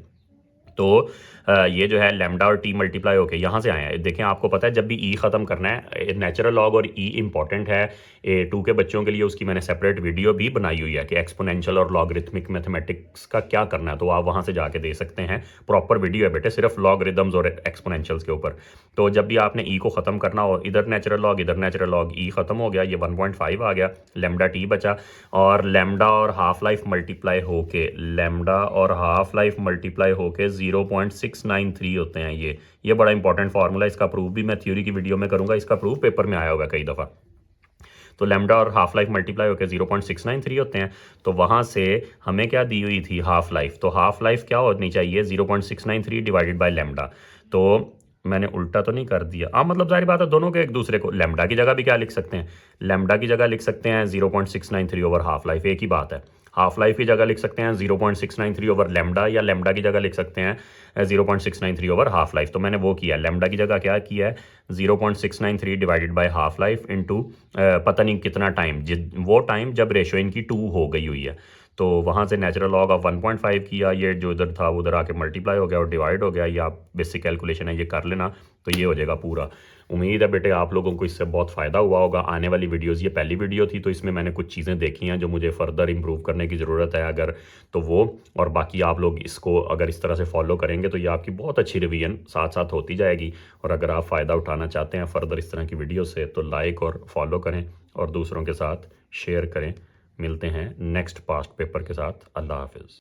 तो ये जो है लैम्डा और टी मल्टीप्लाई होके यहाँ से आए हैं। देखें आपको पता है जब भी ई ख़त्म करना है, नेचुरल लॉग और ई इंपॉर्टेंट है A2 के बच्चों के लिए, उसकी मैंने सेपरेट वीडियो भी बनाई हुई है कि एक्सपोनेंशियल और लॉगरिथमिक मैथमेटिक्स का क्या करना है, तो आप वहाँ से जाके दे सकते हैं। प्रॉपर वीडियो है बेटे, सिर्फ लॉगरिदम्स और एक्सपोनेंशियल्स के ऊपर। तो जब भी आपने ई को ख़त्म करना हो, इधर नेचुरल लॉग इधर नेचुरल लॉग, ई ख़त्म हो गया, ये 1.5 आ गया, लैम्डा टी बचा, और लैम्डा और हाफ लाइफ मल्टीप्लाई होके, लैम्डा और हाफ लाइफ मल्टीप्लाई होके 0.693 होते हैं। ये बड़ा इंपॉर्टेंट फार्मूला, इसका प्रूफ भी मैं थ्योरी की वीडियो में करूंगा, इसका प्रूफ पेपर में आया हुआ है कई दफ़ा। तो लैम्डा और हाफ लाइफ मल्टीप्लाई होकर 0.693 होते हैं। तो वहाँ से हमें क्या दी हुई थी, हाफ लाइफ, तो हाफ लाइफ क्या होनी चाहिए 0.693 डिवाइडेड बाय लैम्डा। तो मैंने उल्टा तो नहीं कर दिया, हाँ मतलब जाहिर बात है दोनों के एक दूसरे को, लैम्डा की जगह भी क्या लिख सकते हैं, लैम्डा की जगह लिख सकते हैं 0.693 ओवर हाफ लाइफ, एक ही बात है। हाफ लाइफ की जगह लिख सकते हैं 0.693 ओवर लैम्डा, या लैम्डा की जगह लिख सकते हैं 0.693 ओवर हाफ लाइफ। तो मैंने वो किया, लैम्डा की जगह क्या किया है 0.693 divided by half life into पता नहीं कितना टाइम, वो टाइम जब रेशो इनकी 2 हो गई हुई है। तो वहाँ से नेचुरल लॉग ऑफ 1.5 किया, ये जो इधर था उधर आके मल्टीप्लाई हो गया और डिवाइड हो गया। ये आप बेसिक कैलकुलेशन है, ये कर लेना तो ये हो जाएगा पूरा। उम्मीद है बेटे आप लोगों को इससे बहुत फ़ायदा हुआ होगा। आने वाली वीडियोस, ये पहली वीडियो थी तो इसमें मैंने कुछ चीज़ें देखी हैं जो मुझे फ़र्दर इंप्रूव करने की ज़रूरत है अगर, तो वो, और बाकी आप लोग इसको अगर इस तरह से फॉलो करेंगे तो ये आपकी बहुत अच्छी रिवीजन साथ साथ होती जाएगी। और अगर आप फ़ायदा उठाना चाहते हैं फ़र्दर इस तरह की वीडियो से तो लाइक और फॉलो करें और दूसरों के साथ शेयर करें। मिलते हैं नेक्स्ट पास्ट पेपर के साथ। अल्लाह हाफिज़।